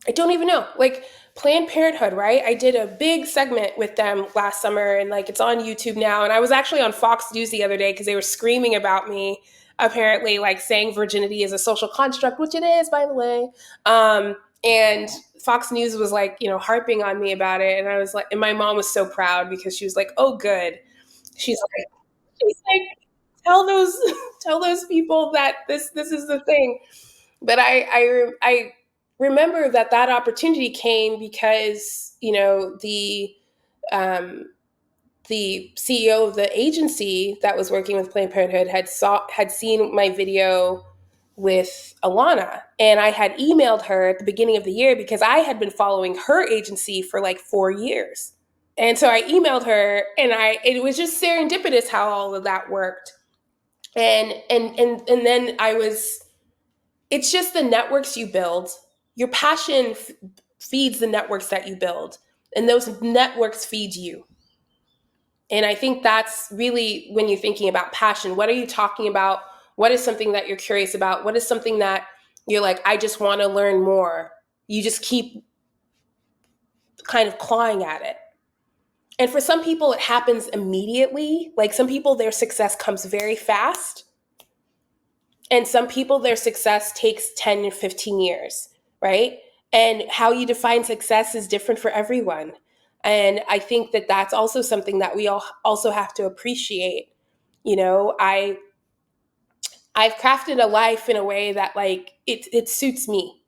Speaker 2: I don't even know. Like Planned Parenthood, right? I did a big segment with them last summer, and like it's on YouTube now. And I was actually on Fox News the other day because they were screaming about me, apparently, like saying virginity is a social construct, which it is, by the way. And Fox News was like, harping on me about it. And I was like, and my mom was so proud because she was like, oh, good. She's like, tell those tell those people that this is the thing. But I remember that opportunity came because um, the CEO of the agency that was working with Planned Parenthood had seen my video with Alana, and I had emailed her at the beginning of the year because I had been following her agency for like 4 years. And so I emailed her, and it was just serendipitous how all of that worked. And then it's just the networks you build. Your passion feeds the networks that you build, and those networks feed you. And I think that's really when you're thinking about passion. What are you talking about? What is something that you're curious about? What is something that you're like, I just want to learn more? You just keep kind of clawing at it. And for some people, it happens immediately. Like some people, their success comes very fast. And some people, their success takes 10 or 15 years, right? And how you define success is different for everyone. And I think that that's also something that we all also have to appreciate. You know, I've crafted a life in a way that like it suits me,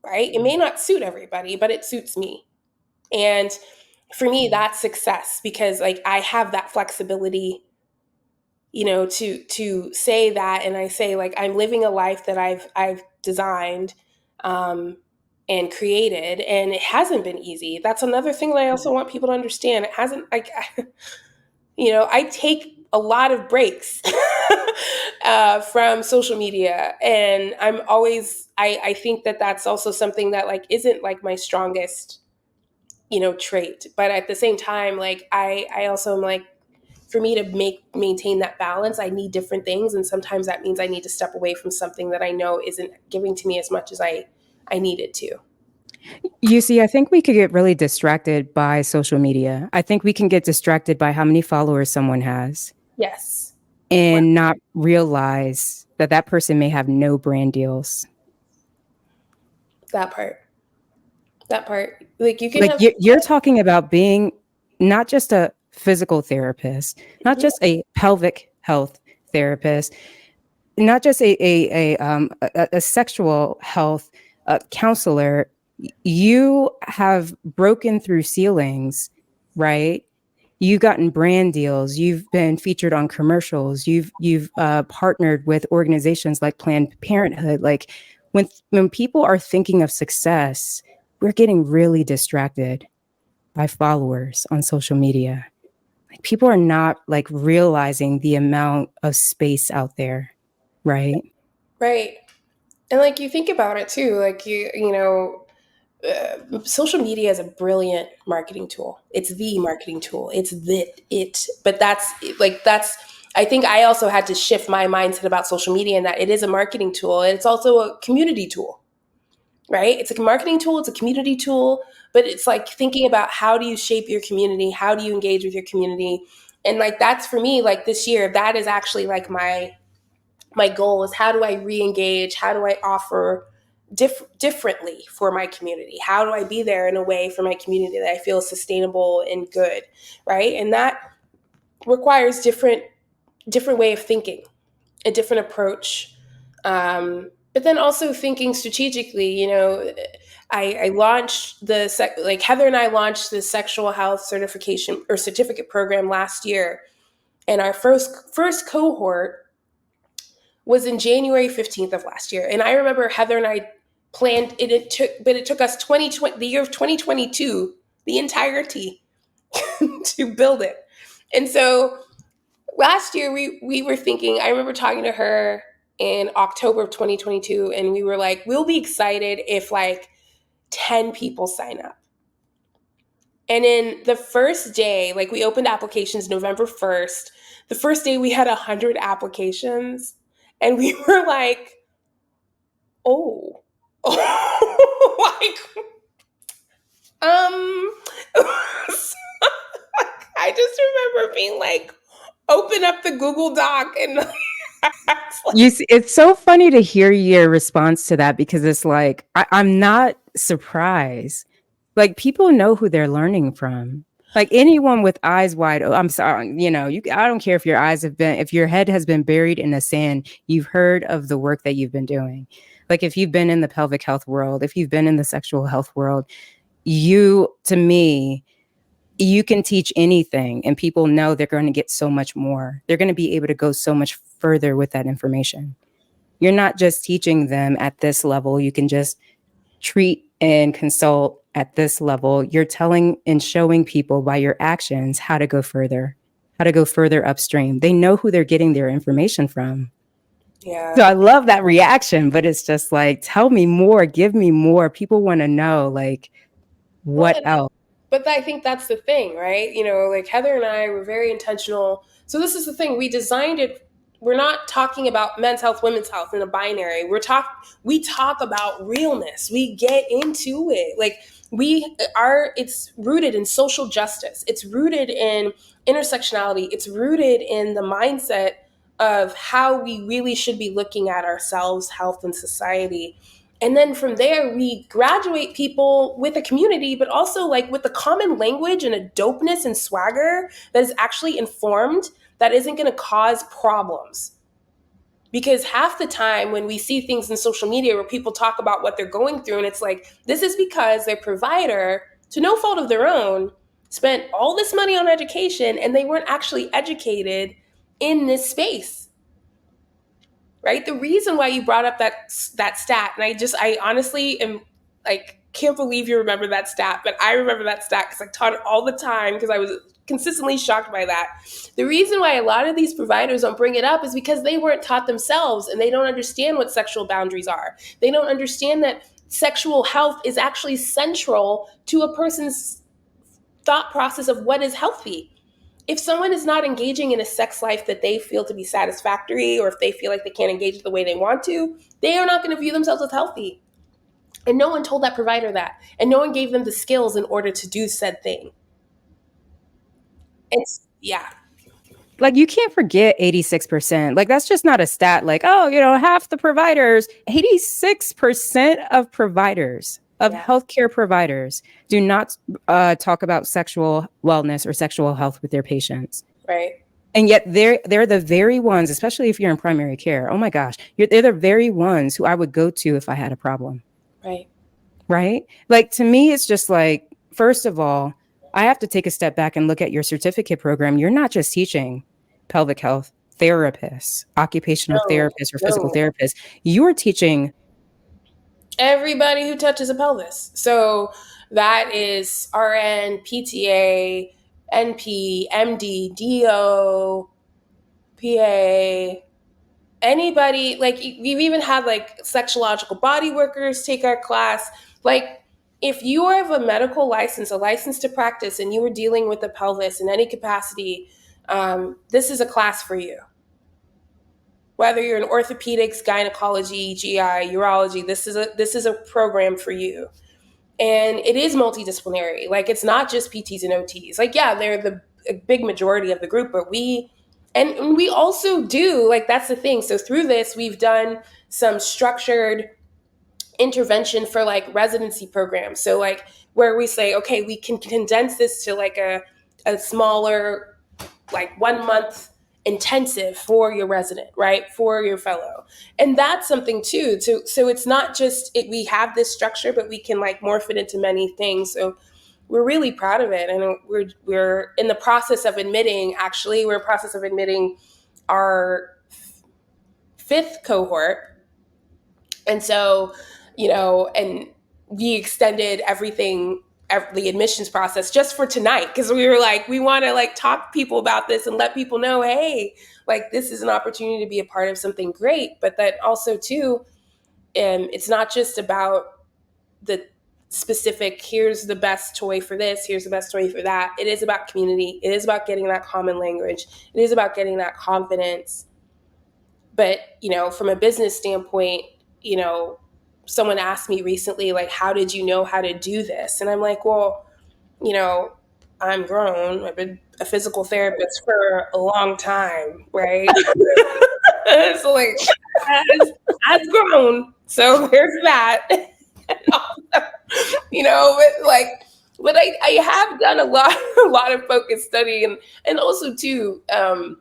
Speaker 2: right? It may not suit everybody, but it suits me. And for me, that's success because like I have that flexibility, you know, to say that. And I say like I'm living a life that I've designed um and created, and it hasn't been easy. That's another thing that I also want people to understand. It hasn't like you know, I take a lot of breaks from social media, and I'm always I think that that's also something that like isn't like my strongest, you know, trait. But at the same time, like I also am like, for me to maintain that balance, I need different things, and sometimes that means I need to step away from something that I know isn't giving to me as much as I need it to.
Speaker 1: You see, I think we could get really distracted by social media. I think we can get distracted by how many followers someone has
Speaker 2: Yes. Well,
Speaker 1: and not realize that that person may have no brand deals.
Speaker 2: that part. That part. Like you can
Speaker 1: Like
Speaker 2: have
Speaker 1: you're talking about being not just a physical therapist, not
Speaker 2: Mhm.
Speaker 1: just a pelvic health therapist, not just a sexual health counselor. You have broken through ceilings, right? You've gotten brand deals. You've been featured on commercials. You've partnered with organizations like Planned Parenthood. Like when people are thinking of success, we're getting really distracted by followers on social media. Like people are not like realizing the amount of space out there, right?
Speaker 2: Right. And like you think about it too, like you know, social media is a brilliant marketing tool. It's the marketing tool. It's the it. But that's like that's. I think I also had to shift my mindset about social media and that it is a marketing tool. And it's also a community tool, right? It's a marketing tool. It's a community tool. But it's like thinking about how do you shape your community? How do you engage with your community? And like that's for me. Like this year, that is actually like my goal is how do I re-engage? How do I offer differently for my community? How do I be there in a way for my community that I feel is sustainable and good, right? And that requires different way of thinking, a different approach. But then also thinking strategically, you know, I launched like Heather and I launched the sexual health certification or certificate program last year, and our first cohort was in January 15th of last year. And I remember Heather and I planned it, it took us 2020, the year of 2022, the entirety to build it. And so last year we were thinking, I remember talking to her in October of 2022, and we were like, we'll be excited if like 10 people sign up. And in the first day, like we opened applications November 1st, the first day we had 100 applications, and we were like, oh, like, um, I just remember being like, open up the Google Doc and it's like,
Speaker 1: You see, it's so funny to hear your response to that because it's like I'm not surprised. Like people know who they're learning from. Like anyone with eyes wide, I'm sorry, you know, you. I don't care if your eyes have been, if your head has been buried in the sand. You've heard of the work that you've been doing. Like if you've been in the pelvic health world, if you've been in the sexual health world, you, to me, you can teach anything, and people know they're going to get so much more. They're going to be able to go so much further with that information. You're not just teaching them at this level. You can just treat and consult at this level. You're telling and showing people by your actions how to go further upstream. They know who they're getting their information from.
Speaker 2: yeah.
Speaker 1: So I love that reaction, but it's just like, tell me more, give me more. People want to know, like,
Speaker 2: Well,
Speaker 1: what else?
Speaker 2: but I think that's the thing, right? You know, like Heather and I were very intentional. So this is the thing. We designed it. we're not talking about men's health, women's health in a binary. We talk about realness. We get into it. Like it's rooted in social justice. It's rooted in intersectionality. It's rooted in the mindset of how we really should be looking at ourselves, health, and society. And then from there, we graduate people with a community, but also like with the common language and a dopeness and swagger that is actually informed, that isn't going to cause problems. Because half the time when we see things in social media where people talk about what they're going through, and it's like, this is because their provider, to no fault of their own, spent all this money on education and they weren't actually educated in this space. Right? The reason why you brought up that stat, and I honestly am like, can't believe you remember that stat, but I remember that stat because I taught it all the time because I was consistently shocked by that. The reason why a lot of these providers don't bring it up is because they weren't taught themselves and they don't understand what sexual boundaries are. They don't understand that sexual health is actually central to a person's thought process of what is healthy. If someone is not engaging in a sex life that they feel to be satisfactory, or if they feel like they can't engage the way they want to, they are not going to view themselves as healthy. And no one told that provider that. And no one gave them the skills in order to do said thing. Yeah.
Speaker 1: Like, you can't forget 86%. Like, that's just not a stat. Like, oh, half the providers, 86% of providers, of healthcare providers, do not talk about sexual wellness or sexual health with their patients.
Speaker 2: Right.
Speaker 1: And yet they're the very ones, especially if you're in primary care. Oh my gosh, they're the very ones who I would go to if I had a problem.
Speaker 2: Right.
Speaker 1: Right. Like, to me, it's just like, first of all, I have to take a step back and look at your certificate program. You're not just teaching pelvic health therapists, occupational therapists, or physical therapists. You are teaching
Speaker 2: everybody who touches a pelvis. So that is RN, PTA, NP, MD, DO, PA, anybody. Like, we've even had like sexological body workers take our class. Like, if you have a medical license, a license to practice, and you were dealing with the pelvis in any capacity, this is a class for you. Whether you're in orthopedics, gynecology, GI, urology, this is a program for you. And it is multidisciplinary. Like, it's not just PTs and OTs. Like, yeah, they're the big majority of the group, but we also do, like, that's the thing. So through this, we've done some structured intervention for like residency programs. So like, where we say, okay, we can condense this to like a smaller, like 1 month intensive for your resident, right? For your fellow. And that's something too. So it's not just we have this structure, but we can like morph it into many things. So we're really proud of it. And we're in the process of admitting our 5th cohort. And so, and we extended everything, the admissions process, just for tonight, because we were like, we want to like talk to people about this and let people know, hey, like, this is an opportunity to be a part of something great. But that also too, it's not just about the specific, here's the best toy for this, here's the best toy for that. It is about community. It is about getting that common language. It is about getting that confidence. But, from a business standpoint, someone asked me recently, like, how did you know how to do this? And I'm like, well, I'm grown. I've been a physical therapist for a long time, right? So like, I've grown. So there's that. But I have done a lot of focused study, and also too, I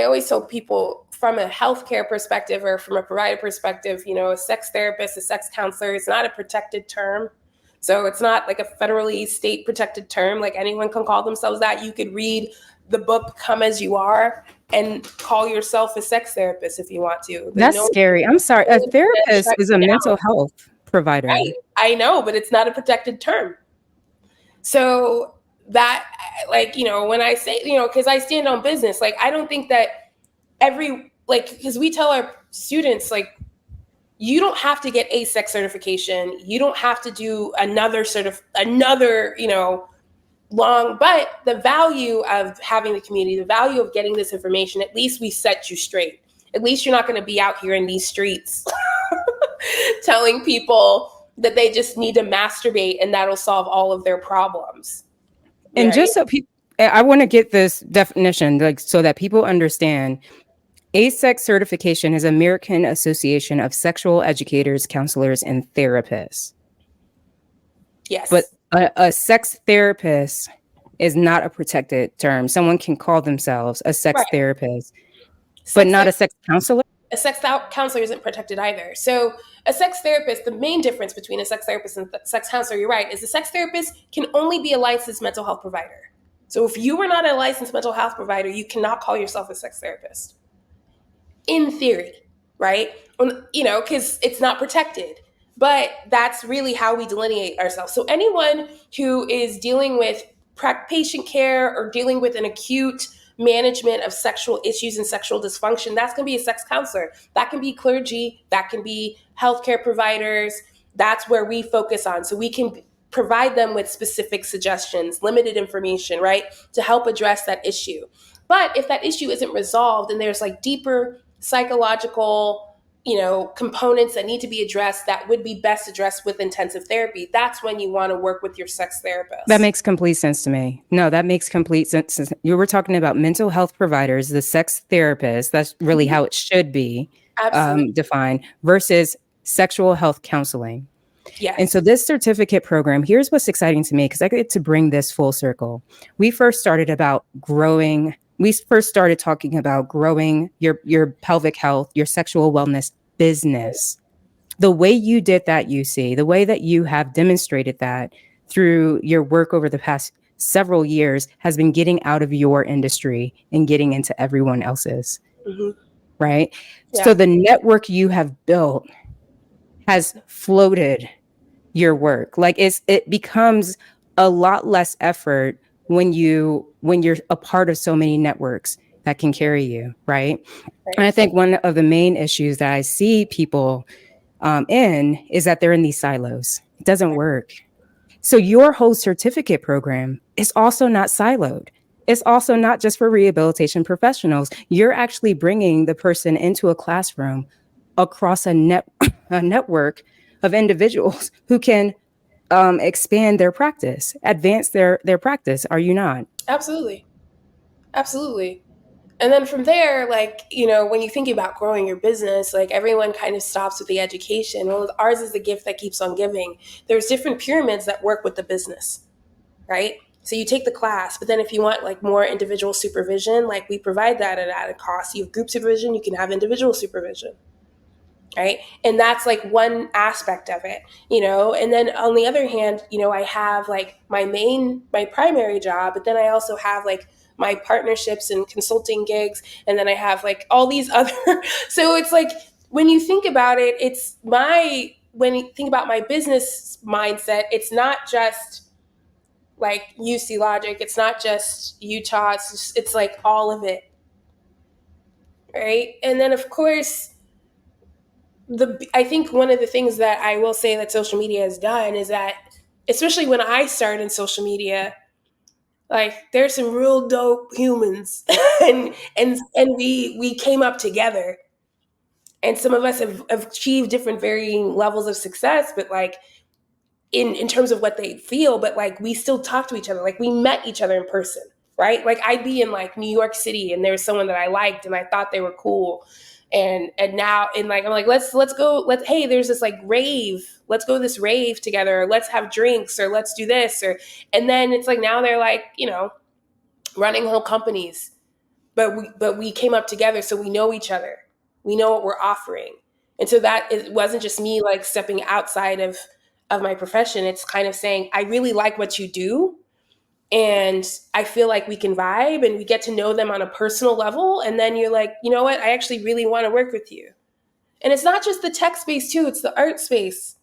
Speaker 2: always tell people, from a healthcare perspective or from a provider perspective, a sex therapist, a sex counselor is not a protected term. So it's not like a federally state protected term. Like, anyone can call themselves that. You could read the book Come As You Are and call yourself a sex therapist if you want to.
Speaker 1: That's scary. I'm sorry. A therapist is a mental health provider.
Speaker 2: Right. I know, but it's not a protected term. So that, like, when I say, because I stand on business, like, I don't think that because we tell our students, like, you don't have to get a sex certification. You don't have to do another long, but the value of having the community, the value of getting this information, at least we set you straight. At least you're not going to be out here in these streets telling people that they just need to masturbate and that'll solve all of their problems.
Speaker 1: And
Speaker 2: Right?
Speaker 1: just so people, I want to get this definition, like, so that people understand. ASEC certification is American Association of Sexual Educators, Counselors, and Therapists. But
Speaker 2: Yes.
Speaker 1: a sex therapist is not a protected term. Someone can call themselves a sex
Speaker 2: Right.
Speaker 1: therapist, but
Speaker 2: Sex
Speaker 1: not a
Speaker 2: therapy,
Speaker 1: sex counselor.
Speaker 2: a sex counselor isn't protected either. So a sex therapist, the main difference between a sex therapist and a sex counselor, you're right, is a sex therapist can only be a licensed mental health provider. So if you are not a licensed mental health provider, you cannot call yourself a sex therapist. In theory, right? Because it's not protected. But that's really how we delineate ourselves. So anyone who is dealing with patient care or dealing with an acute management of sexual issues and sexual dysfunction, that's going to be a sex counselor. That can be clergy, that can be healthcare providers. That's where we focus on. So we can provide them with specific suggestions, limited information, right, to help address that issue. But if that issue isn't resolved and there's like deeper psychological, components that need to be addressed that would be best addressed with intensive therapy, that's when you want to work with your sex
Speaker 1: That
Speaker 2: therapist.
Speaker 1: makes complete sense to me. No, that makes complete sense. You were talking about mental health providers, the sex therapist. That's really
Speaker 2: Mhm.
Speaker 1: how it should be
Speaker 2: Absolutely.
Speaker 1: defined versus sexual health counseling. And so
Speaker 2: Yes.
Speaker 1: this certificate program, here's what's exciting to me because I get to bring this full circle. We first started talking about growing your pelvic health, your sexual wellness business. The way you did that, you see, the way that you have demonstrated that through your work over the past several years has been getting out of your industry and getting into everyone else's,
Speaker 2: Hmm.
Speaker 1: right? So
Speaker 2: Yeah.
Speaker 1: the network you have built has floated your work. Like it becomes a lot less effort when you're a part of so many networks that can carry you, right? And
Speaker 2: Right.
Speaker 1: I think one of the main issues that I see people in is that they're in these silos. It doesn't
Speaker 2: Right.
Speaker 1: work. So your whole certificate program is also not siloed. It's also not just for rehabilitation professionals. You're actually bringing the person into a classroom across a network of individuals who can expand their practice, advance their practice. Are you not?
Speaker 2: Absolutely. Absolutely. And then from there, like, when you think about growing your business, like everyone kind of stops with the education. Well, ours is the gift that keeps on giving. There's different pyramids that work with the business, right? So you take the class, but then if you want like more individual supervision, like we provide that at a cost. You have group supervision, you can have individual supervision, right? And that's like one aspect of it, and then on the other hand, I have like my primary job, but then I also have like my partnerships and consulting gigs, and then I have like all these other so it's like when you think about it, when you think about my business mindset, it's not just like UC Logic, it's not just Utah, it's like all of it, right? And then of course, I think one of the things that I will say that social media has done is that, especially when I started in social media, like there's some real dope humans, and we came up together, and some of us have achieved different varying levels of success, but like in terms of what they feel, but like we still talk to each other, like we met each other in person, right? Like I'd be in like New York City and there was someone that I liked and I thought they were cool, and now, and like I'm like, let's go, hey, there's this like rave, let's go to this rave together, or let's have drinks, or let's do this, or and then it's like now they're like, running whole companies, but we came up together, so we know each other, we know what we're offering, and so that it wasn't just me like stepping outside of my profession. It's kind of saying, I really like what you do, and I feel like we can vibe and we get to know them on a personal level, and then you're like, you know what, I actually really want to work with you. And it's not just the tech space too, it's the art space.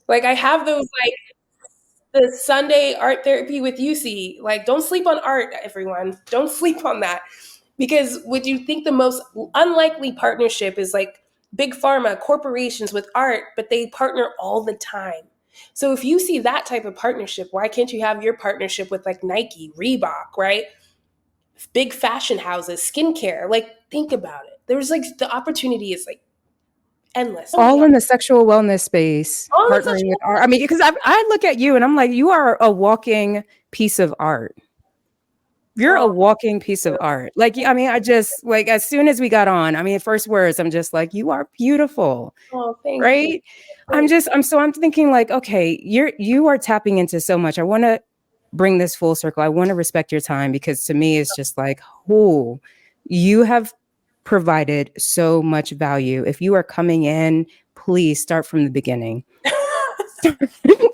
Speaker 2: Like I have those like the Sunday art therapy with UC. Like don't sleep on art, everyone. Don't sleep on that. Because would you think the most unlikely partnership is like big pharma corporations with art, but they partner all the time. So if you see that type of partnership, why can't you have your partnership with like Nike, Reebok, right? Big fashion houses, skincare. Like, think about it. There's like the opportunity is like endless. Oh
Speaker 1: All
Speaker 2: yeah.
Speaker 1: in the sexual wellness space,
Speaker 2: All in such
Speaker 1: partnering with art. I mean, because I look at you and I'm like, you are a walking piece of art. You're a
Speaker 2: oh,
Speaker 1: walking piece of art. Like, I mean, I just like as soon as we got on, I mean, first words, I'm just like, you are beautiful,
Speaker 2: oh, thank you.
Speaker 1: right?
Speaker 2: Thank
Speaker 1: I'm thinking like, okay, you are tapping into so much. I want to bring this full circle. I want to respect your time because to me, it's just like, oh, you have provided so much value. If you are coming in, please start from the beginning.
Speaker 2: you.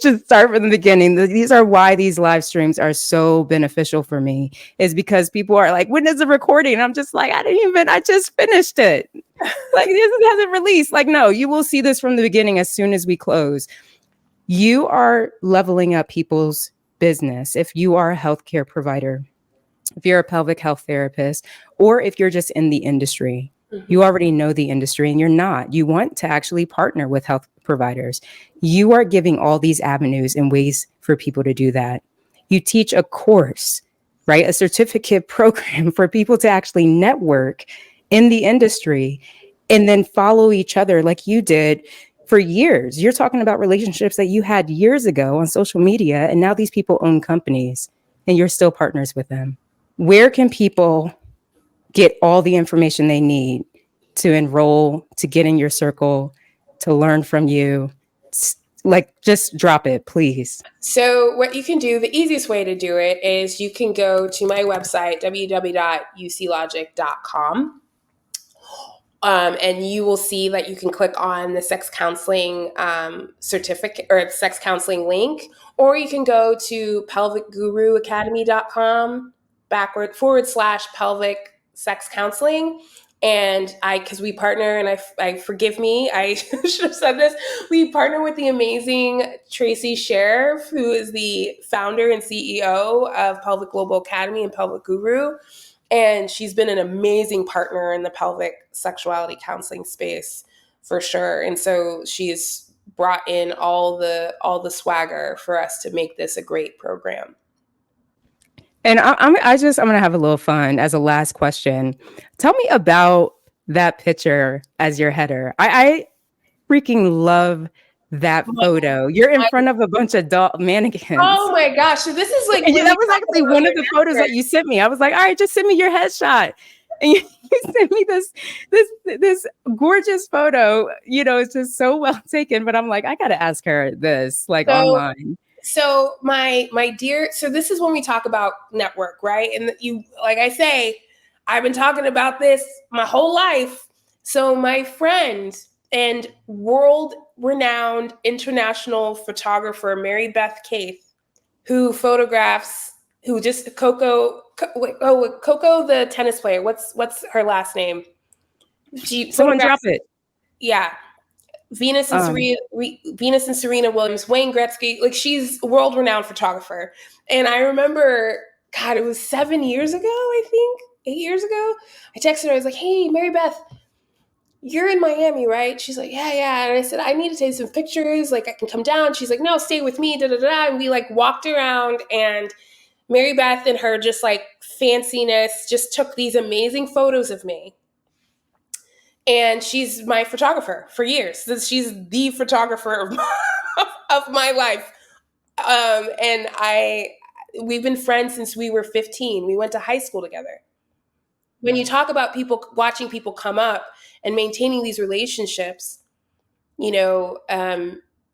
Speaker 1: Just start from the beginning. These are why these live streams are so beneficial for me, is because people are like, when is the recording? And I'm just like, I just finished it. Like, this hasn't released. Like, no, you will see this from the beginning as soon as we close. You are leveling up people's business. If you are a healthcare provider, if you're a pelvic health therapist, or if you're just in the industry,
Speaker 2: Mhm.
Speaker 1: you already know the industry and you're not. You want to actually partner with health providers. You are giving all these avenues and ways for people to do that. You teach a course, right? A certificate program for people to actually network in the industry and then follow each other like you did for years. You're talking about relationships that you had years ago on social media, and now these people own companies and you're still partners with them. Where can people get all the information they need to enroll, to get in your circle, to learn from you? Like, just drop it, please.
Speaker 2: So, what you can do, the easiest way to do it is you can go to my website, www.uclogic.com. And you will see that you can click on the sex counseling certificate or sex counseling link, or you can go to pelvicguruacademy.com / pelvic sex counseling. And because we partner, and I forgive me, I should have said this. We partner with the amazing Tracy Sheriff, who is the founder and CEO of Pelvic Global Academy and Pelvic Guru, and she's been an amazing partner in the pelvic sexuality counseling space for sure. And so she's brought in all the swagger for us to make this a great program.
Speaker 1: And I'm gonna have a little fun as a last question. Tell me about that picture as your header. I freaking love that
Speaker 2: My,
Speaker 1: photo. You're in
Speaker 2: my,
Speaker 1: front of a bunch of doll
Speaker 2: oh
Speaker 1: mannequins.
Speaker 2: my gosh. So this is like
Speaker 1: And
Speaker 2: when we
Speaker 1: that was
Speaker 2: talk
Speaker 1: actually
Speaker 2: about
Speaker 1: one
Speaker 2: my
Speaker 1: of the photos
Speaker 2: master.
Speaker 1: that you sent me. I was like, all right, just send me your headshot. And you sent me this gorgeous photo. You know, it's just so well taken. But I'm like, I gotta ask her this, like
Speaker 2: So
Speaker 1: online.
Speaker 2: so my dear, so this is when we talk about network, right? And you, like I say, I've been talking about this my whole life. So my friend and world renowned international photographer Mary Beth Keith, who photographs, who just Coco the tennis player, what's her last name? She
Speaker 1: Someone drop
Speaker 2: photographs,
Speaker 1: it.
Speaker 2: yeah,
Speaker 1: Um,
Speaker 2: Venus and Serena Williams, Wayne Gretzky. Like, she's a world renowned photographer. And I remember, God, it was 7 years ago, I think, 8 years ago. I texted her. I was like, "Hey, Mary Beth, you're in Miami, right?" She's like, "Yeah, yeah." And I said, "I need to take some pictures. Like, I can come down." She's like, "No, stay with me." Da da da. And we like walked around, and Mary Beth and her just like fanciness just took these amazing photos of me. And she's my photographer for years. She's the photographer of of my life. And we've been friends since we were 15. We went to high school together. When you talk about people, watching people come up and maintaining these relationships, you know,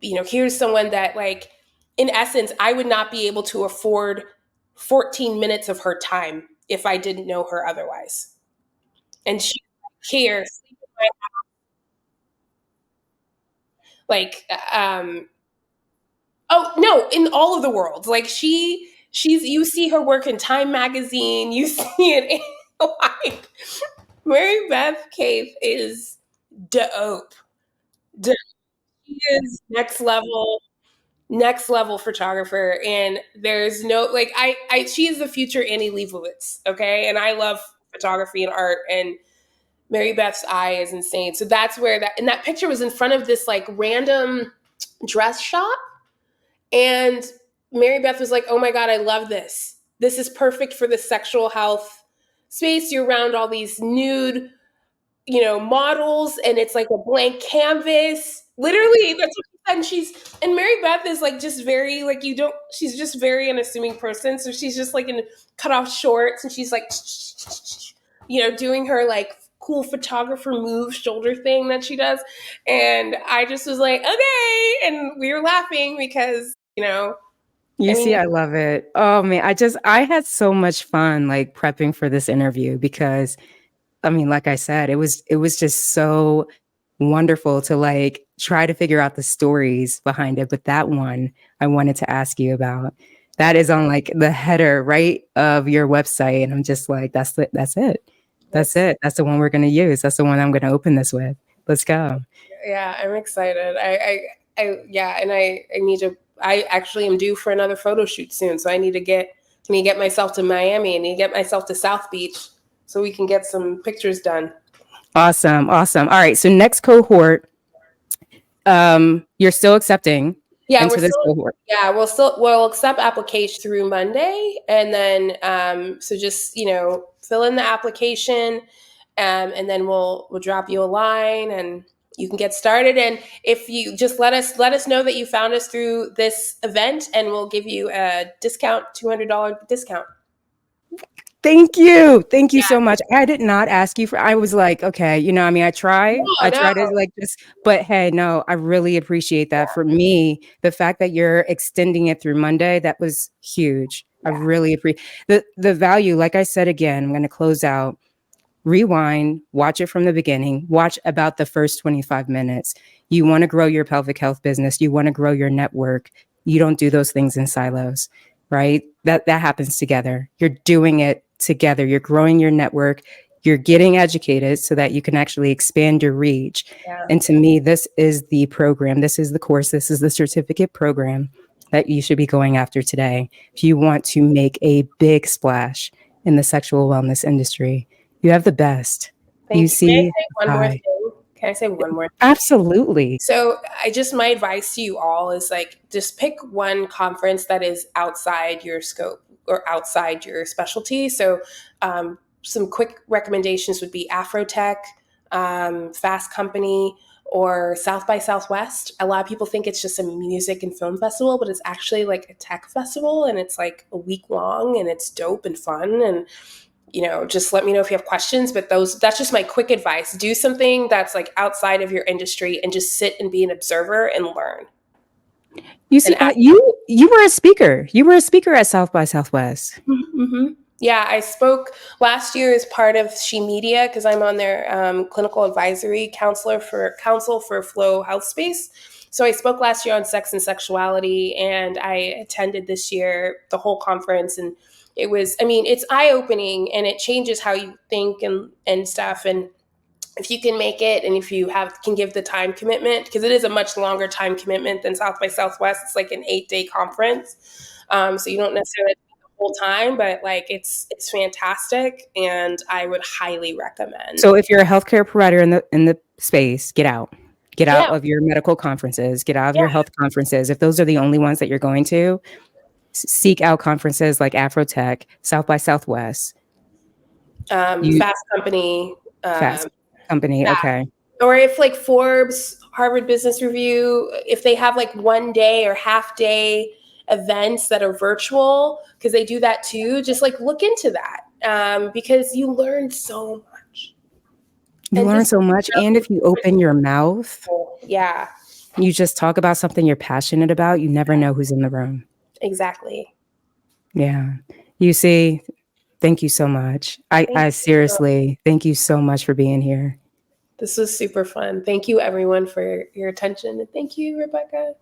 Speaker 2: here's someone that, like, in essence, I would not be able to afford 14 minutes of her time if I didn't know her otherwise. And she here, like, oh no, in all of the world. Like, she's, you see her work in Time magazine, you see it in, like, Mary Beth Keith is dope. Dope. She is next level photographer. And there's no, like, I she is the future Annie Leibovitz, okay? And I love photography and art, and Mary Beth's eye is insane. So that's where that, and that picture was in front of this like random dress shop. And Mary Beth was like, oh my God, I love this. This is perfect for the sexual health space. You're around all these nude, models, and it's like a blank canvas. Literally, that's what she said. And Mary Beth is like just very like she's just very unassuming person. So she's just like in cut off shorts, and she's like doing her like cool photographer move shoulder thing that she does. And I just was like, okay. And we were laughing because,
Speaker 1: You
Speaker 2: I
Speaker 1: see,
Speaker 2: mean,
Speaker 1: I love it. Oh man, I had so much fun like prepping for this interview because I mean, like I said, it was just so wonderful to like try to figure out the stories behind it. But that one I wanted to ask you about. That is on like the header, right, of your website. And I'm just like, that's it. That's
Speaker 2: that's
Speaker 1: it. That's the one we're gonna use. That's the one I'm gonna open this with. Let's go.
Speaker 2: yeah, I'm excited. Yeah, and I need to. I actually am due for another photo shoot soon, so I need to get myself to Miami. I need to get myself to South Beach so we can get some pictures done.
Speaker 1: Awesome. Awesome. All right. So next cohort, you're still accepting
Speaker 2: Yeah,
Speaker 1: into this cohort.
Speaker 2: we'll accept application through Monday, and then so just fill in the application, and then we'll drop you a line, and you can get started. And if you just let us know that you found us through this event, and we'll give you a discount, $200 discount.
Speaker 1: Thank you. Thank you
Speaker 2: Yeah,
Speaker 1: so much. I did not ask you for I was like, okay, I mean, I
Speaker 2: no, no,
Speaker 1: try to like just but hey, no, I really appreciate that. For me, the fact that you're extending it through Monday, that was huge. I
Speaker 2: yeah,
Speaker 1: really appreciate the value, like I said again, I'm going to close out. Rewind, watch it from the beginning, watch about the first 25 minutes. You want to grow your pelvic health business, you want to grow your network. You don't do those things in silos, right? That happens together. You're doing it together. You're growing your network. You're getting educated so that you can actually expand your reach.
Speaker 2: yeah.
Speaker 1: And to me, this is the program, this is the course, this is the certificate program that you should be going after today. If you want to make a big splash in the sexual wellness industry, you have the best. You
Speaker 2: Thank you. May I
Speaker 1: see,
Speaker 2: say one more
Speaker 1: I
Speaker 2: thing? Can I say one more thing?
Speaker 1: absolutely.
Speaker 2: So I just my advice to you all is like just pick one conference that is outside your scope or outside your specialty. So some quick recommendations would be Afrotech, Fast Company, or South by Southwest. A lot of people think it's just a music and film festival, but it's actually like a tech festival, and it's like a week long, and it's dope and fun. And just let me know if you have questions. But that's just my quick advice. Do something that's like outside of your industry and just sit and be an observer and learn
Speaker 1: You
Speaker 2: and
Speaker 1: see,
Speaker 2: ask.
Speaker 1: you were a speaker. You were a speaker at South by Southwest.
Speaker 2: Mm-hmm. Yeah, I spoke last year as part of She Media because I'm on their clinical advisory council for Flow Health Space. So I spoke last year on sex and sexuality, and I attended this year the whole conference, and it was, I mean, it's eye opening, and it changes how you think and stuff. And if you can make it, and if you can give the time commitment, because it is a much longer time commitment than South by Southwest. It's like an 8-day conference, so you don't necessarily the whole time, but like it's fantastic, and I would highly recommend.
Speaker 1: So if you're a healthcare provider in the space, get out. Get out
Speaker 2: Yeah,
Speaker 1: of your medical conferences, get out of
Speaker 2: yeah.
Speaker 1: your health conferences. If those are the only ones that you're going to, seek out conferences like Afrotech, South by Southwest, you
Speaker 2: Fast Company,
Speaker 1: Fast Company. Okay.
Speaker 2: or if like Forbes, Harvard Business Review, if they have like 1 day or half day events that are virtual, because they do that too, just like look into that, because you learn so much.
Speaker 1: You
Speaker 2: And
Speaker 1: learn
Speaker 2: just
Speaker 1: so much. And if you open your mouth,
Speaker 2: yeah,
Speaker 1: you just talk about something you're passionate about, you never know who's in the room.
Speaker 2: exactly.
Speaker 1: Yeah. You see, thank you so much.
Speaker 2: Thank
Speaker 1: I
Speaker 2: you.
Speaker 1: seriously thank you so much for being here.
Speaker 2: This was super fun. Thank you everyone for your attention, and thank you, Rebecca.